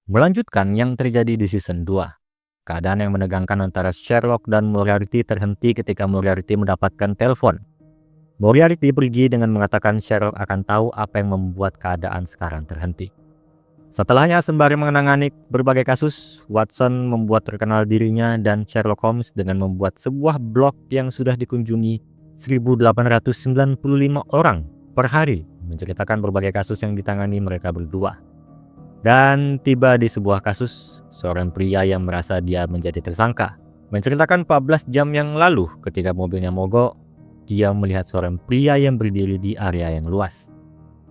Melanjutkan yang terjadi di season 2. Keadaan yang menegangkan antara Sherlock dan Moriarty terhenti ketika Moriarty mendapatkan telepon. Moriarty pergi dengan mengatakan Sherlock akan tahu apa yang membuat keadaan sekarang terhenti. Setelahnya, sembari mengenang berbagai kasus, Watson membuat terkenal dirinya dan Sherlock Holmes dengan membuat sebuah blog yang sudah dikunjungi 1895 orang per hari, menceritakan berbagai kasus yang ditangani mereka berdua. Dan tiba di sebuah kasus, seorang pria yang merasa dia menjadi tersangka menceritakan 14 jam yang lalu ketika mobilnya mogok, dia melihat seorang pria yang berdiri di area yang luas.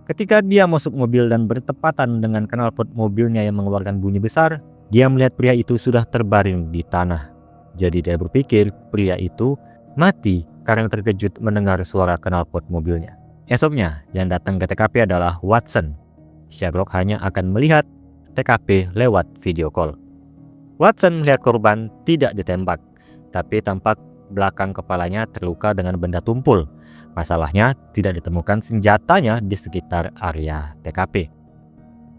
Ketika dia masuk mobil dan bertepatan dengan knalpot mobilnya yang mengeluarkan bunyi besar, dia melihat pria itu sudah terbaring di tanah. Jadi dia berpikir pria itu mati karena terkejut mendengar suara knalpot mobilnya. Esoknya, yang datang ke TKP adalah Watson. Sherlock hanya akan melihat TKP lewat video call. Watson melihat korban tidak ditembak, tapi tampak belakang kepalanya terluka dengan benda tumpul. Masalahnya, tidak ditemukan senjatanya di sekitar area TKP.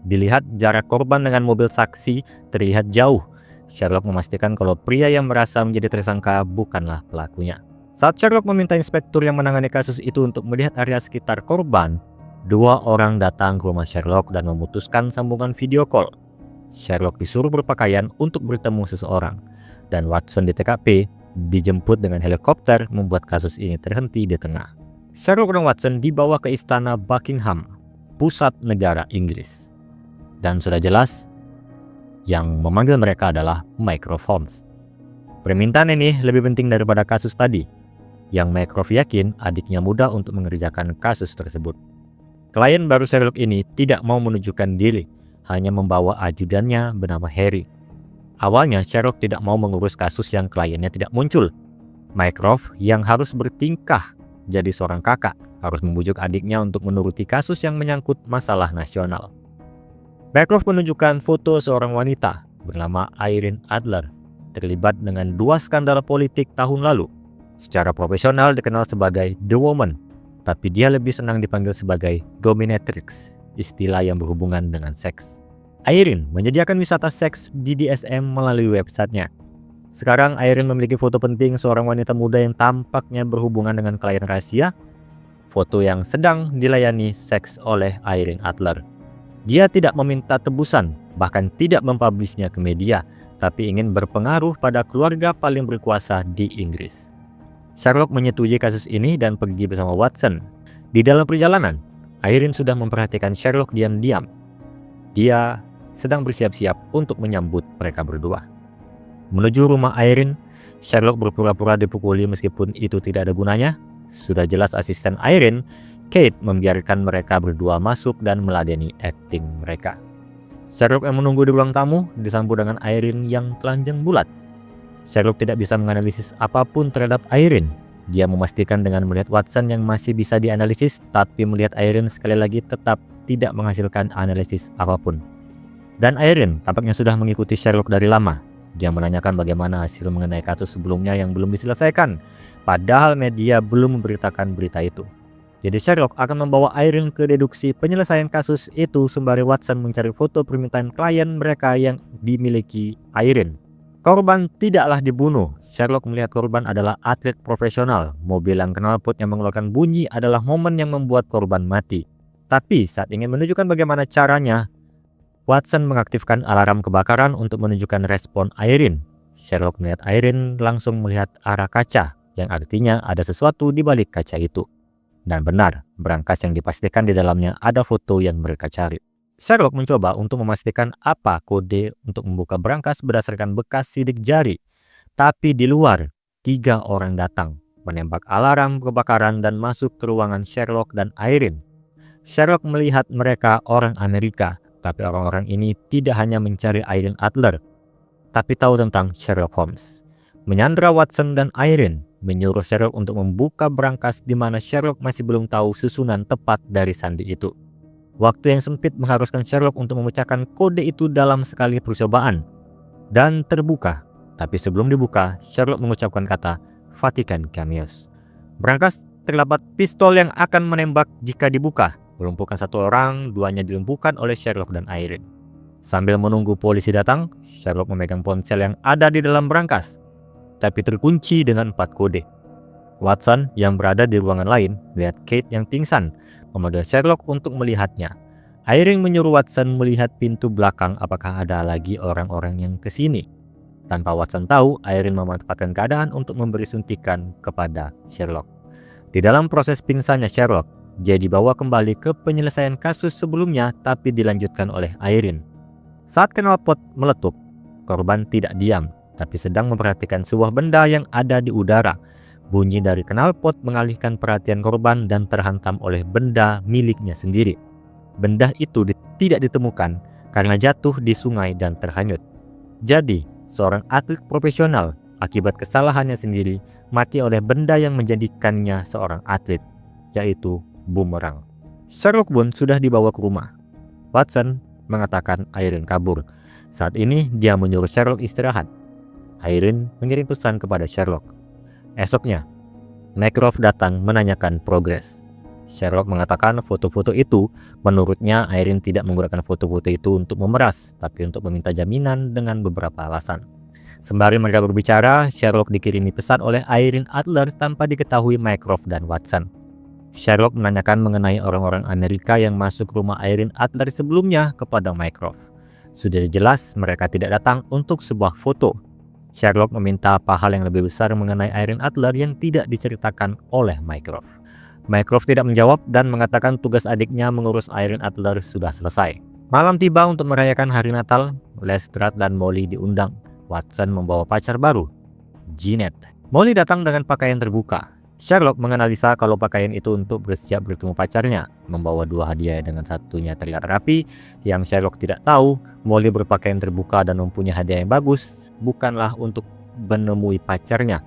Dilihat jarak korban dengan mobil saksi terlihat jauh. Sherlock memastikan kalau pria yang merasa menjadi tersangka bukanlah pelakunya. Saat Sherlock meminta inspektur yang menangani kasus itu untuk melihat area sekitar korban, dua orang datang ke rumah Sherlock dan memutuskan sambungan video call. Sherlock disuruh berpakaian untuk bertemu seseorang, dan Watson di TKP dijemput dengan helikopter membuat kasus ini terhenti di tengah. Sherlock dan Watson dibawa ke istana Buckingham, pusat negara Inggris. Dan sudah jelas, yang memanggil mereka adalah Mycroft Holmes. Permintaan ini lebih penting daripada kasus tadi, yang Mycroft yakin adiknya mudah untuk mengerjakan kasus tersebut. Klien baru Sherlock ini tidak mau menunjukkan diri, hanya membawa ajudannya bernama Harry. Awalnya Sherlock tidak mau mengurus kasus yang kliennya tidak muncul. Mycroft yang harus bertingkah jadi seorang kakak harus membujuk adiknya untuk menuruti kasus yang menyangkut masalah nasional. Mycroft menunjukkan foto seorang wanita bernama Irene Adler terlibat dengan 2 skandal politik tahun lalu. Secara profesional dikenal sebagai The Woman, tapi dia lebih senang dipanggil sebagai dominatrix, istilah yang berhubungan dengan seks. Irene menyediakan wisata seks BDSM melalui websitenya. Sekarang Irene memiliki foto penting seorang wanita muda yang tampaknya berhubungan dengan klien rahasia, foto yang sedang dilayani seks oleh Irene Adler. Dia tidak meminta tebusan, bahkan tidak mempublishnya ke media, tapi ingin berpengaruh pada keluarga paling berkuasa di Inggris. Sherlock menyetujui kasus ini dan pergi bersama Watson. Di dalam perjalanan, Irene sudah memperhatikan Sherlock diam-diam. Dia sedang bersiap-siap untuk menyambut mereka berdua. Menuju rumah Irene, Sherlock berpura-pura dipukuli meskipun itu tidak ada gunanya. Sudah jelas asisten Irene, Kate, membiarkan mereka berdua masuk dan meladeni akting mereka. Sherlock yang menunggu di ruang tamu disambut dengan Irene yang telanjang bulat. Sherlock tidak bisa menganalisis apapun terhadap Irene. Dia memastikan dengan melihat Watson yang masih bisa dianalisis, tapi melihat Irene sekali lagi tetap tidak menghasilkan analisis apapun. Dan Irene tampaknya sudah mengikuti Sherlock dari lama. Dia menanyakan bagaimana hasil mengenai kasus sebelumnya yang belum diselesaikan, padahal media belum memberitakan berita itu. Jadi Sherlock akan membawa Irene ke deduksi penyelesaian kasus itu sembari Watson mencari foto permintaan klien mereka yang dimiliki Irene. Korban tidaklah dibunuh. Sherlock melihat korban adalah atlet profesional. Mobil yang knalpot yang mengeluarkan bunyi adalah momen yang membuat korban mati. Tapi saat ingin menunjukkan bagaimana caranya, Watson mengaktifkan alarm kebakaran untuk menunjukkan respon Irene. Sherlock melihat Irene langsung melihat arah kaca, yang artinya ada sesuatu di balik kaca itu. Dan benar, berangkas yang dipastikan di dalamnya ada foto yang mereka cari. Sherlock mencoba untuk memastikan apa kode untuk membuka berangkas berdasarkan bekas sidik jari. Tapi di luar, 3 orang datang, menembak alarm kebakaran dan masuk ke ruangan Sherlock dan Irene. Sherlock melihat mereka orang Amerika, tapi orang-orang ini tidak hanya mencari Irene Adler, tapi tahu tentang Sherlock Holmes. Menyandra Watson dan Irene, menyuruh Sherlock untuk membuka berangkas di mana Sherlock masih belum tahu susunan tepat dari sandi itu. Waktu yang sempit mengharuskan Sherlock untuk memecahkan kode itu dalam sekali percobaan. Dan terbuka. Tapi sebelum dibuka, Sherlock mengucapkan kata Vatican Cameos. Berangkas terdapat pistol yang akan menembak jika dibuka. Melumpuhkan 1 orang, 2-nya dilumpuhkan oleh Sherlock dan Irene. Sambil menunggu polisi datang, Sherlock memegang ponsel yang ada di dalam berangkas, tapi terkunci dengan 4 kode. Watson yang berada di ruangan lain melihat Kate yang pingsan, memanggil Sherlock untuk melihatnya. Irene menyuruh Watson melihat pintu belakang apakah ada lagi orang-orang yang kesini. Tanpa Watson tahu, Irene memanfaatkan keadaan untuk memberi suntikan kepada Sherlock. Di dalam proses pingsannya Sherlock, dia dibawa kembali ke penyelesaian kasus sebelumnya tapi dilanjutkan oleh Irene. Saat knalpot meletup, korban tidak diam, tapi sedang memperhatikan sebuah benda yang ada di udara. Bunyi dari knalpot mengalihkan perhatian korban dan terhantam oleh benda miliknya sendiri. Benda itu tidak ditemukan karena jatuh di sungai dan terhanyut. Jadi, seorang atlet profesional akibat kesalahannya sendiri mati oleh benda yang menjadikannya seorang atlet, yaitu bumerang. Sherlock pun sudah dibawa ke rumah. Watson mengatakan Irene kabur. Saat ini dia menyuruh Sherlock istirahat. Irene mengirim pesan kepada Sherlock. Esoknya, Mycroft datang menanyakan progres. Sherlock mengatakan foto-foto itu, menurutnya Irene tidak menggunakan foto-foto itu untuk memeras, tapi untuk meminta jaminan dengan beberapa alasan. Sembari mereka berbicara, Sherlock dikirimi pesan oleh Irene Adler tanpa diketahui Mycroft dan Watson. Sherlock menanyakan mengenai orang-orang Amerika yang masuk rumah Irene Adler sebelumnya kepada Mycroft. Sudah jelas mereka tidak datang untuk sebuah foto. Sherlock meminta apa hal yang lebih besar mengenai Irene Adler yang tidak diceritakan oleh Mycroft. Mycroft tidak menjawab dan mengatakan tugas adiknya mengurus Irene Adler sudah selesai. Malam tiba untuk merayakan hari Natal. Lestrade dan Molly diundang. Watson membawa pacar baru, Jeanette. Molly datang dengan pakaian terbuka. Sherlock menganalisa kalau pakaian itu untuk bersiap bertemu pacarnya, membawa 2 hadiah dengan satunya terlihat rapi. Yang Sherlock tidak tahu, Molly berpakaian terbuka dan mempunyai hadiah yang bagus, bukanlah untuk menemui pacarnya,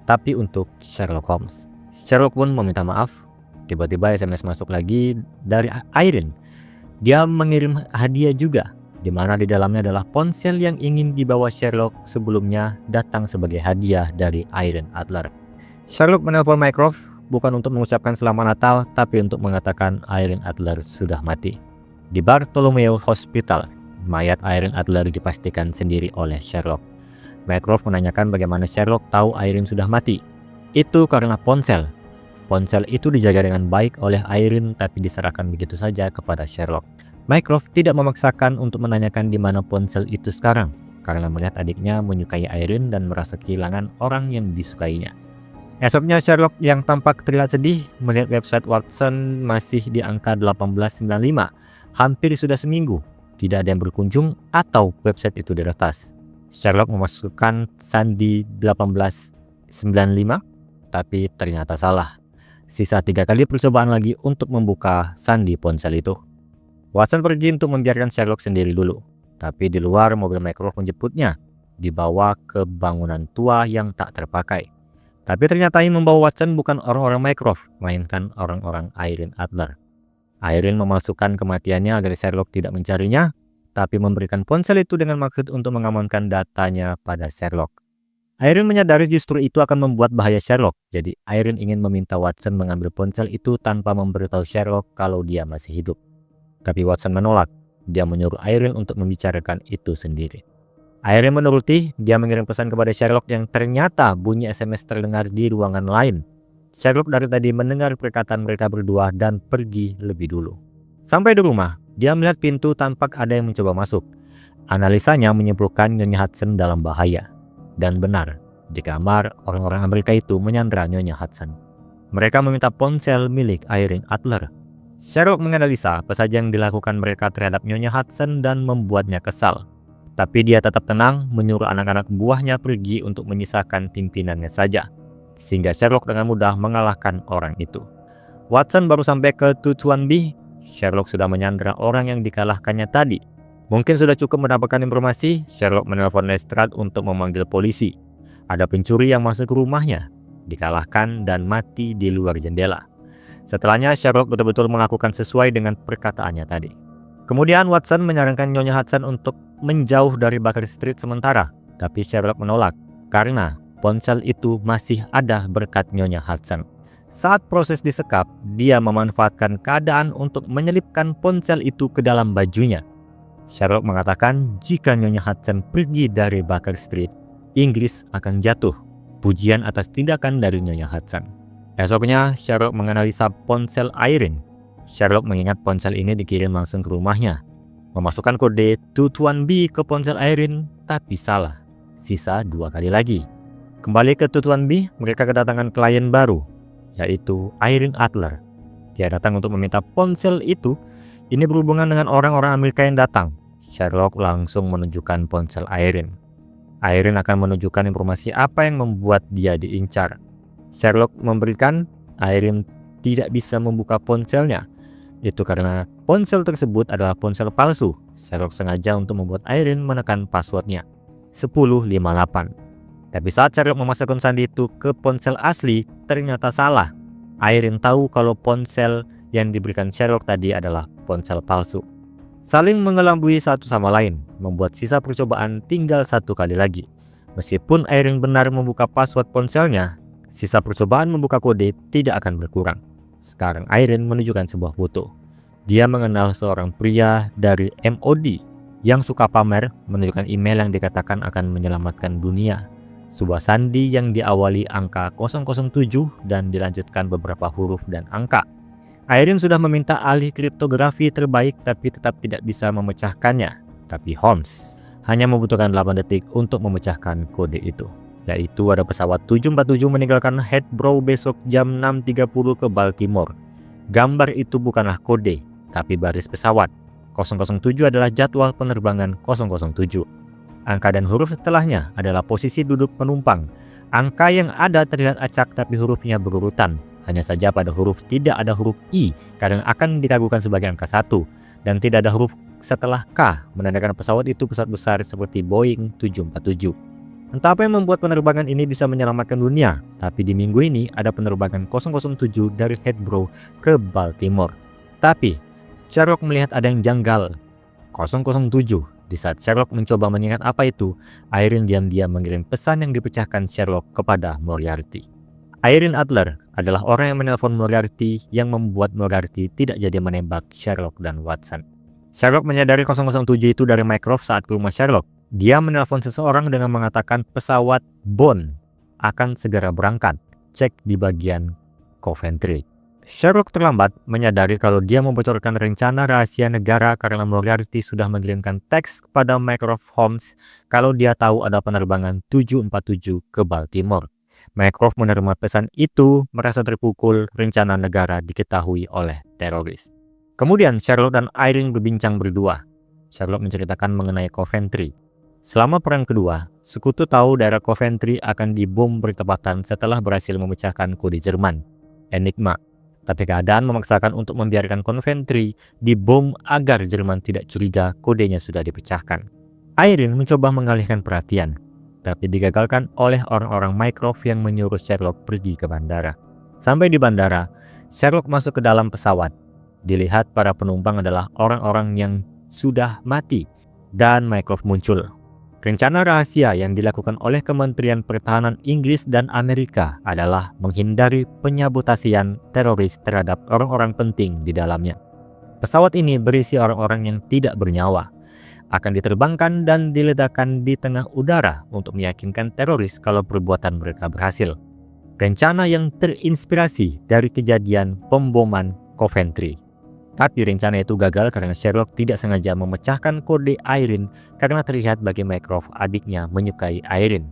tapi untuk Sherlock Holmes. Sherlock pun meminta maaf. Tiba-tiba SMS masuk lagi dari Irene. Dia mengirim hadiah juga, di mana di dalamnya adalah ponsel yang ingin dibawa Sherlock sebelumnya datang sebagai hadiah dari Irene Adler. Sherlock menelpon Mycroft bukan untuk mengucapkan selamat Natal, tapi untuk mengatakan Irene Adler sudah mati. Di Bartholomew Hospital, mayat Irene Adler dipastikan sendiri oleh Sherlock. Mycroft menanyakan bagaimana Sherlock tahu Irene sudah mati. Itu karena ponsel. Ponsel itu dijaga dengan baik oleh Irene tapi diserahkan begitu saja kepada Sherlock. Mycroft tidak memaksakan untuk menanyakan di mana ponsel itu sekarang, karena melihat adiknya menyukai Irene dan merasa kehilangan orang yang disukainya. Esoknya Sherlock yang tampak terlihat sedih melihat website Watson masih di angka 1895. Hampir sudah seminggu, tidak ada yang berkunjung atau website itu diretas. Sherlock memasukkan sandi 1895, tapi ternyata salah. Sisa 3 kali percobaan lagi untuk membuka sandi ponsel itu. Watson pergi untuk membiarkan Sherlock sendiri dulu, tapi di luar mobil Mycroft menjemputnya, dibawa ke bangunan tua yang tak terpakai. Tapi ternyata yang membawa Watson bukan orang-orang Mycroft, melainkan orang-orang Irene Adler. Irene memalsukan kematiannya agar Sherlock tidak mencarinya, tapi memberikan ponsel itu dengan maksud untuk mengamankan datanya pada Sherlock. Irene menyadari justru itu akan membuat bahaya Sherlock, jadi Irene ingin meminta Watson mengambil ponsel itu tanpa memberitahu Sherlock kalau dia masih hidup. Tapi Watson menolak, dia menyuruh Irene untuk membicarakan itu sendiri. Irene menuruti, dia mengirim pesan kepada Sherlock yang ternyata bunyi SMS terdengar di ruangan lain. Sherlock dari tadi mendengar perkataan mereka berdua dan pergi lebih dulu. Sampai di rumah, dia melihat pintu tampak ada yang mencoba masuk. Analisanya menyimpulkan Nyonya Hudson dalam bahaya. Dan benar, di kamar orang-orang Amerika itu menyandra Nyonya Hudson. Mereka meminta ponsel milik Irene Adler. Sherlock menganalisa apa saja yang dilakukan mereka terhadap Nyonya Hudson dan membuatnya kesal. Tapi dia tetap tenang, menyuruh anak-anak buahnya pergi untuk menyisakan pimpinannya saja, sehingga Sherlock dengan mudah mengalahkan orang itu. Watson baru sampai ke Tutuan B. Sherlock sudah menyandra orang yang dikalahkannya tadi. Mungkin sudah cukup mendapatkan informasi. Sherlock menelpon Lestrade untuk memanggil polisi. Ada pencuri yang masuk ke rumahnya, dikalahkan dan mati di luar jendela. Setelahnya Sherlock betul-betul melakukan sesuai dengan perkataannya tadi. Kemudian Watson menyarankan Nyonya Hudson untuk menjauh dari Baker Street sementara, tapi Sherlock menolak karena ponsel itu masih ada berkat Nyonya Hudson. Saat proses disekap, dia memanfaatkan keadaan untuk menyelipkan ponsel itu ke dalam bajunya. Sherlock mengatakan jika Nyonya Hudson pergi dari Baker Street, Inggris akan jatuh. Pujian atas tindakan dari Nyonya Hudson. Esoknya, Sherlock menganalisa ponsel Irene. Sherlock mengingat ponsel ini dikirim langsung ke rumahnya. Memasukkan kode 221B ke ponsel Irene, tapi salah. Sisa 2 kali lagi. Kembali ke 221B, mereka kedatangan klien baru, yaitu Irene Adler. Dia datang untuk meminta ponsel itu. Ini berhubungan dengan orang-orang Amerika yang datang. Sherlock langsung menunjukkan ponsel Irene. Irene akan menunjukkan informasi apa yang membuat dia diincar. Sherlock memberikan Irene tidak bisa membuka ponselnya. Itu karena ponsel tersebut adalah ponsel palsu. Sherlock sengaja untuk membuat Irene menekan passwordnya 1058. Tapi saat Sherlock memasukkan sandi itu ke ponsel asli, ternyata salah. Irene tahu kalau ponsel yang diberikan Sherlock tadi adalah ponsel palsu. Saling mengelabui satu sama lain, membuat sisa percobaan tinggal 1 kali lagi. Meskipun Irene benar membuka password ponselnya, sisa percobaan membuka kode tidak akan berkurang. Sekarang Irene menunjukkan sebuah foto. Dia mengenal seorang pria dari MOD yang suka pamer, menunjukkan email yang dikatakan akan menyelamatkan dunia. Sebuah sandi yang diawali angka 007 dan dilanjutkan beberapa huruf dan angka. Irene sudah meminta ahli kriptografi terbaik tapi tetap tidak bisa memecahkannya. Tapi Holmes hanya membutuhkan 8 detik untuk memecahkan kode itu. Yaitu ada pesawat 747 meninggalkan Heathrow besok jam 6.30 ke Baltimore. Gambar itu bukanlah kode, tapi baris pesawat. 007 adalah jadwal penerbangan 007. Angka dan huruf setelahnya adalah posisi duduk penumpang. Angka yang ada terlihat acak tapi hurufnya berurutan. Hanya saja pada huruf tidak ada huruf I karena akan diragukan sebagai angka 1. Dan tidak ada huruf setelah K, menandakan pesawat itu pesawat besar seperti Boeing 747. Entah apa yang membuat penerbangan ini bisa menyelamatkan dunia, tapi di minggu ini ada penerbangan 007 dari Heathrow ke Baltimore. Tapi Sherlock melihat ada yang janggal. 007. Di saat Sherlock mencoba mengingat apa itu, Irene diam-diam mengirim pesan yang dipecahkan Sherlock kepada Moriarty. Irene Adler adalah orang yang menelpon Moriarty yang membuat Moriarty tidak jadi menembak Sherlock dan Watson. Sherlock menyadari 007 itu dari Mycroft saat ke rumah Sherlock. Dia menelpon seseorang dengan mengatakan pesawat Bond akan segera berangkat. Cek di bagian Coventry. Sherlock terlambat menyadari kalau dia membocorkan rencana rahasia negara karena Moriarty sudah mengirimkan teks kepada Mycroft Holmes kalau dia tahu ada penerbangan 747 ke Baltimore. Mycroft menerima pesan itu, merasa terpukul, rencana negara diketahui oleh teroris. Kemudian Sherlock dan Irene berbincang berdua. Sherlock menceritakan mengenai Coventry. Selama Perang Kedua, sekutu tahu daerah Coventry akan dibom bertepatan setelah berhasil memecahkan kode Jerman, Enigma. Tapi keadaan memaksakan untuk membiarkan Coventry dibom agar Jerman tidak curiga kodenya sudah dipecahkan. Irene mencoba mengalihkan perhatian, tapi digagalkan oleh orang-orang Mycroft yang menyuruh Sherlock pergi ke bandara. Sampai di bandara, Sherlock masuk ke dalam pesawat. Dilihat para penumpang adalah orang-orang yang sudah mati, dan Mycroft muncul. Rencana rahasia yang dilakukan oleh Kementerian Pertahanan Inggris dan Amerika adalah menghindari penyabotasian teroris terhadap orang-orang penting di dalamnya. Pesawat ini berisi orang-orang yang tidak bernyawa, akan diterbangkan dan diledakkan di tengah udara untuk meyakinkan teroris kalau perbuatan mereka berhasil. Rencana yang terinspirasi dari kejadian pemboman Coventry. Tapi rencana itu gagal karena Sherlock tidak sengaja memecahkan kode Irene karena terlihat bagi Mycroft adiknya menyukai Irene.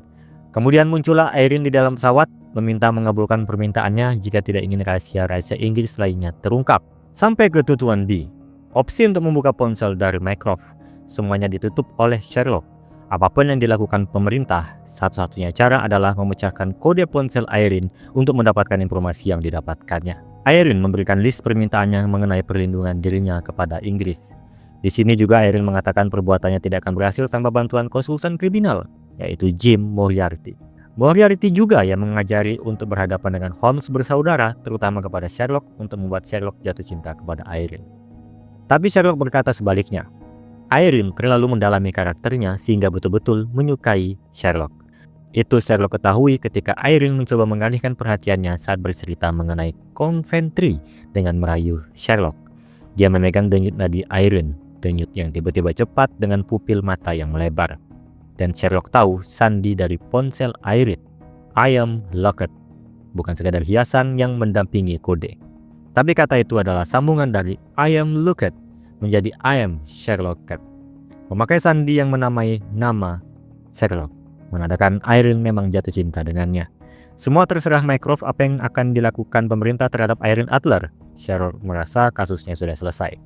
Kemudian muncullah Irene di dalam pesawat, meminta mengabulkan permintaannya jika tidak ingin rahasia-rahasia Inggris lainnya terungkap. Sampai ke tujuan D. Opsi untuk membuka ponsel dari Mycroft semuanya ditutup oleh Sherlock. Apapun yang dilakukan pemerintah, satu-satunya cara adalah memecahkan kode ponsel Irene untuk mendapatkan informasi yang didapatkannya. Irene memberikan list permintaannya mengenai perlindungan dirinya kepada Inggris. Di sini juga Irene mengatakan perbuatannya tidak akan berhasil tanpa bantuan konsultan kriminal, yaitu Jim Moriarty. Moriarty juga yang mengajari untuk berhadapan dengan Holmes bersaudara, terutama kepada Sherlock untuk membuat Sherlock jatuh cinta kepada Irene. Tapi Sherlock berkata sebaliknya. Irene terlalu mendalami karakternya sehingga betul-betul menyukai Sherlock. Itu Sherlock ketahui ketika Irene mencoba mengalihkan perhatiannya saat bercerita mengenai Coventry dengan merayu Sherlock. Dia memegang denyut nadi Irene. denyut yang tiba-tiba cepat dengan pupil mata yang melebar. Dan Sherlock tahu sandi dari ponsel Irene, "I am locked," bukan sekadar hiasan yang mendampingi kode. Tapi kata itu adalah sambungan dari "I am locked" menjadi "I am Sherlock." Memakai sandi yang menamai nama Sherlock menandakan Irene memang jatuh cinta dengannya. Semua terserah Mycroft apa yang akan dilakukan pemerintah terhadap Irene Adler. Sherlock merasa kasusnya sudah selesai.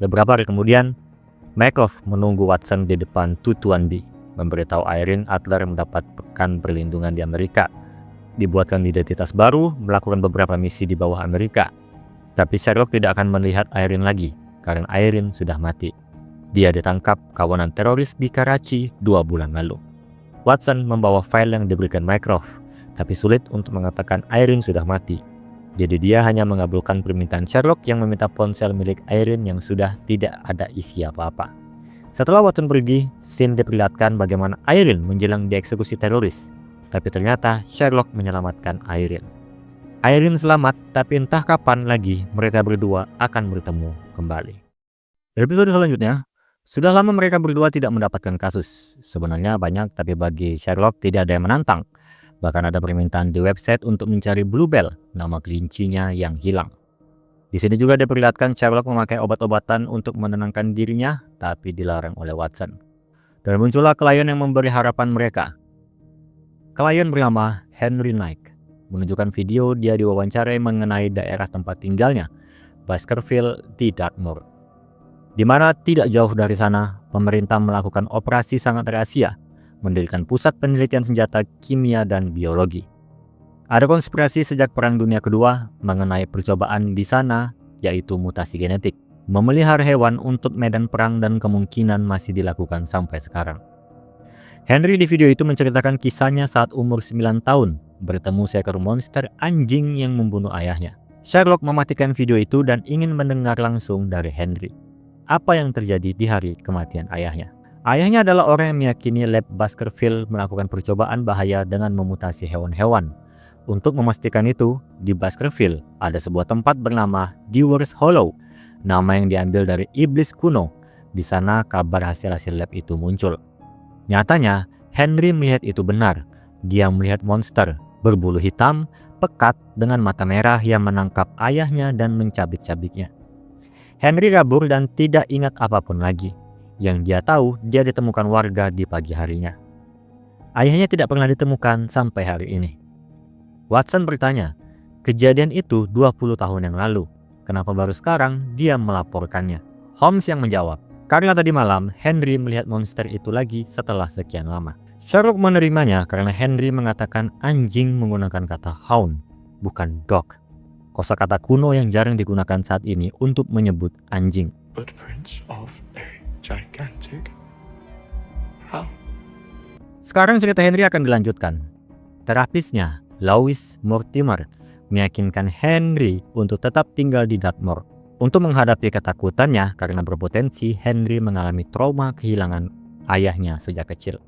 Beberapa hari kemudian, Mycroft menunggu Watson di depan Tutuan B, memberitahu Irene Adler mendapat pekan perlindungan di Amerika, dibuatkan identitas baru, melakukan beberapa misi di bawah Amerika. Tapi Sherlock tidak akan melihat Irene lagi, karena Irene sudah mati. Dia ditangkap kawanan teroris di Karachi 2 bulan lalu. Watson membawa file yang diberikan Mycroft, tapi sulit untuk mengatakan Irene sudah mati. Jadi dia hanya mengabulkan permintaan Sherlock yang meminta ponsel milik Irene yang sudah tidak ada isi apa-apa. Setelah Watson pergi, scene diperlihatkan bagaimana Irene menjelang dieksekusi teroris. Tapi ternyata Sherlock menyelamatkan Irene. Irene selamat, tapi entah kapan lagi mereka berdua akan bertemu kembali. Di episode selanjutnya, sudah lama mereka berdua tidak mendapatkan kasus. Sebenarnya banyak, tapi bagi Sherlock tidak ada yang menantang. Bahkan ada permintaan di website untuk mencari Bluebell, nama kelincinya yang hilang. Di sini juga diperlihatkan Sherlock memakai obat-obatan untuk menenangkan dirinya, tapi dilarang oleh Watson. Dan muncullah klien yang memberi harapan mereka. Klien bernama Henry Knight menunjukkan video dia diwawancarai mengenai daerah tempat tinggalnya, Baskerville di Dartmoor. Di mana tidak jauh dari sana, pemerintah melakukan operasi sangat rahasia, mendirikan pusat penelitian senjata kimia dan biologi. Ada konspirasi sejak Perang Dunia Kedua mengenai percobaan di sana, yaitu mutasi genetik, memelihara hewan untuk medan perang dan kemungkinan masih dilakukan sampai sekarang. Henry di video itu menceritakan kisahnya saat umur 9 tahun, bertemu seekor monster anjing yang membunuh ayahnya. Sherlock mematikan video itu dan ingin mendengar langsung dari Henry apa yang terjadi di hari kematian ayahnya. Ayahnya adalah orang yang meyakini lab Baskerville melakukan percobaan bahaya dengan memutasi hewan-hewan. Untuk memastikan itu, di Baskerville ada sebuah tempat bernama Dewar's Hollow, nama yang diambil dari iblis kuno. Di sana kabar hasil-hasil lab itu muncul. Nyatanya, Henry melihat itu benar. Dia melihat monster berbulu hitam, pekat dengan mata merah yang menangkap ayahnya dan mencabik-cabiknya. Henry kabur dan tidak ingat apapun lagi. Yang dia tahu, dia ditemukan warga di pagi harinya. Ayahnya tidak pernah ditemukan sampai hari ini. Watson bertanya, kejadian itu 20 tahun yang lalu. Kenapa baru sekarang dia melaporkannya? Holmes yang menjawab, karena tadi malam Henry melihat monster itu lagi setelah sekian lama. Sherlock menerimanya karena Henry mengatakan anjing menggunakan kata hound, bukan dog. Kosakata kuno yang jarang digunakan saat ini untuk menyebut anjing. Footprints of a gigantic hound. Sekarang cerita Henry akan dilanjutkan. Terapisnya, Louis Mortimer, meyakinkan Henry untuk tetap tinggal di Dartmoor. Untuk menghadapi ketakutannya karena berpotensi Henry mengalami trauma kehilangan ayahnya sejak kecil.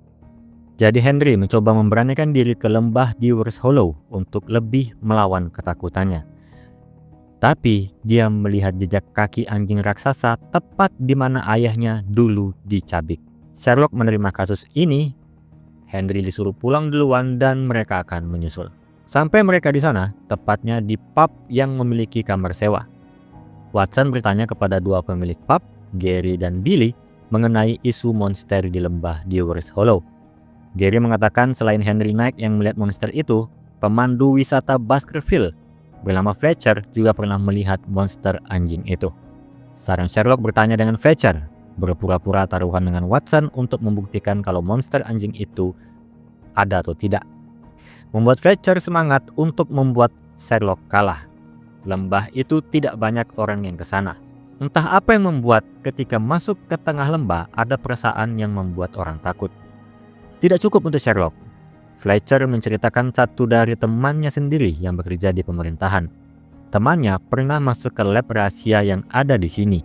Jadi Henry mencoba memberanikan diri ke lembah Dewar's Hollow untuk lebih melawan ketakutannya. Tapi dia melihat jejak kaki anjing raksasa tepat di mana ayahnya dulu dicabik. Sherlock menerima kasus ini. Henry disuruh pulang duluan dan mereka akan menyusul. Sampai mereka di sana, tepatnya di pub yang memiliki kamar sewa. Watson bertanya kepada dua pemilik pub, Gary dan Billy, mengenai isu monster di lembah Dewar's Hollow. Gary mengatakan selain Henry Knight yang melihat monster itu, pemandu wisata Baskerville bernama Fletcher juga pernah melihat monster anjing itu. Sekarang Sherlock bertanya dengan Fletcher, berpura-pura taruhan dengan Watson untuk membuktikan kalau monster anjing itu ada atau tidak. Membuat Fletcher semangat untuk membuat Sherlock kalah. Lembah itu tidak banyak orang yang ke sana. Entah apa yang membuat ketika masuk ke tengah lembah ada perasaan yang membuat orang takut. Tidak cukup untuk Sherlock. Fletcher menceritakan satu dari temannya sendiri yang bekerja di pemerintahan. Temannya pernah masuk ke lab rahasia yang ada di sini.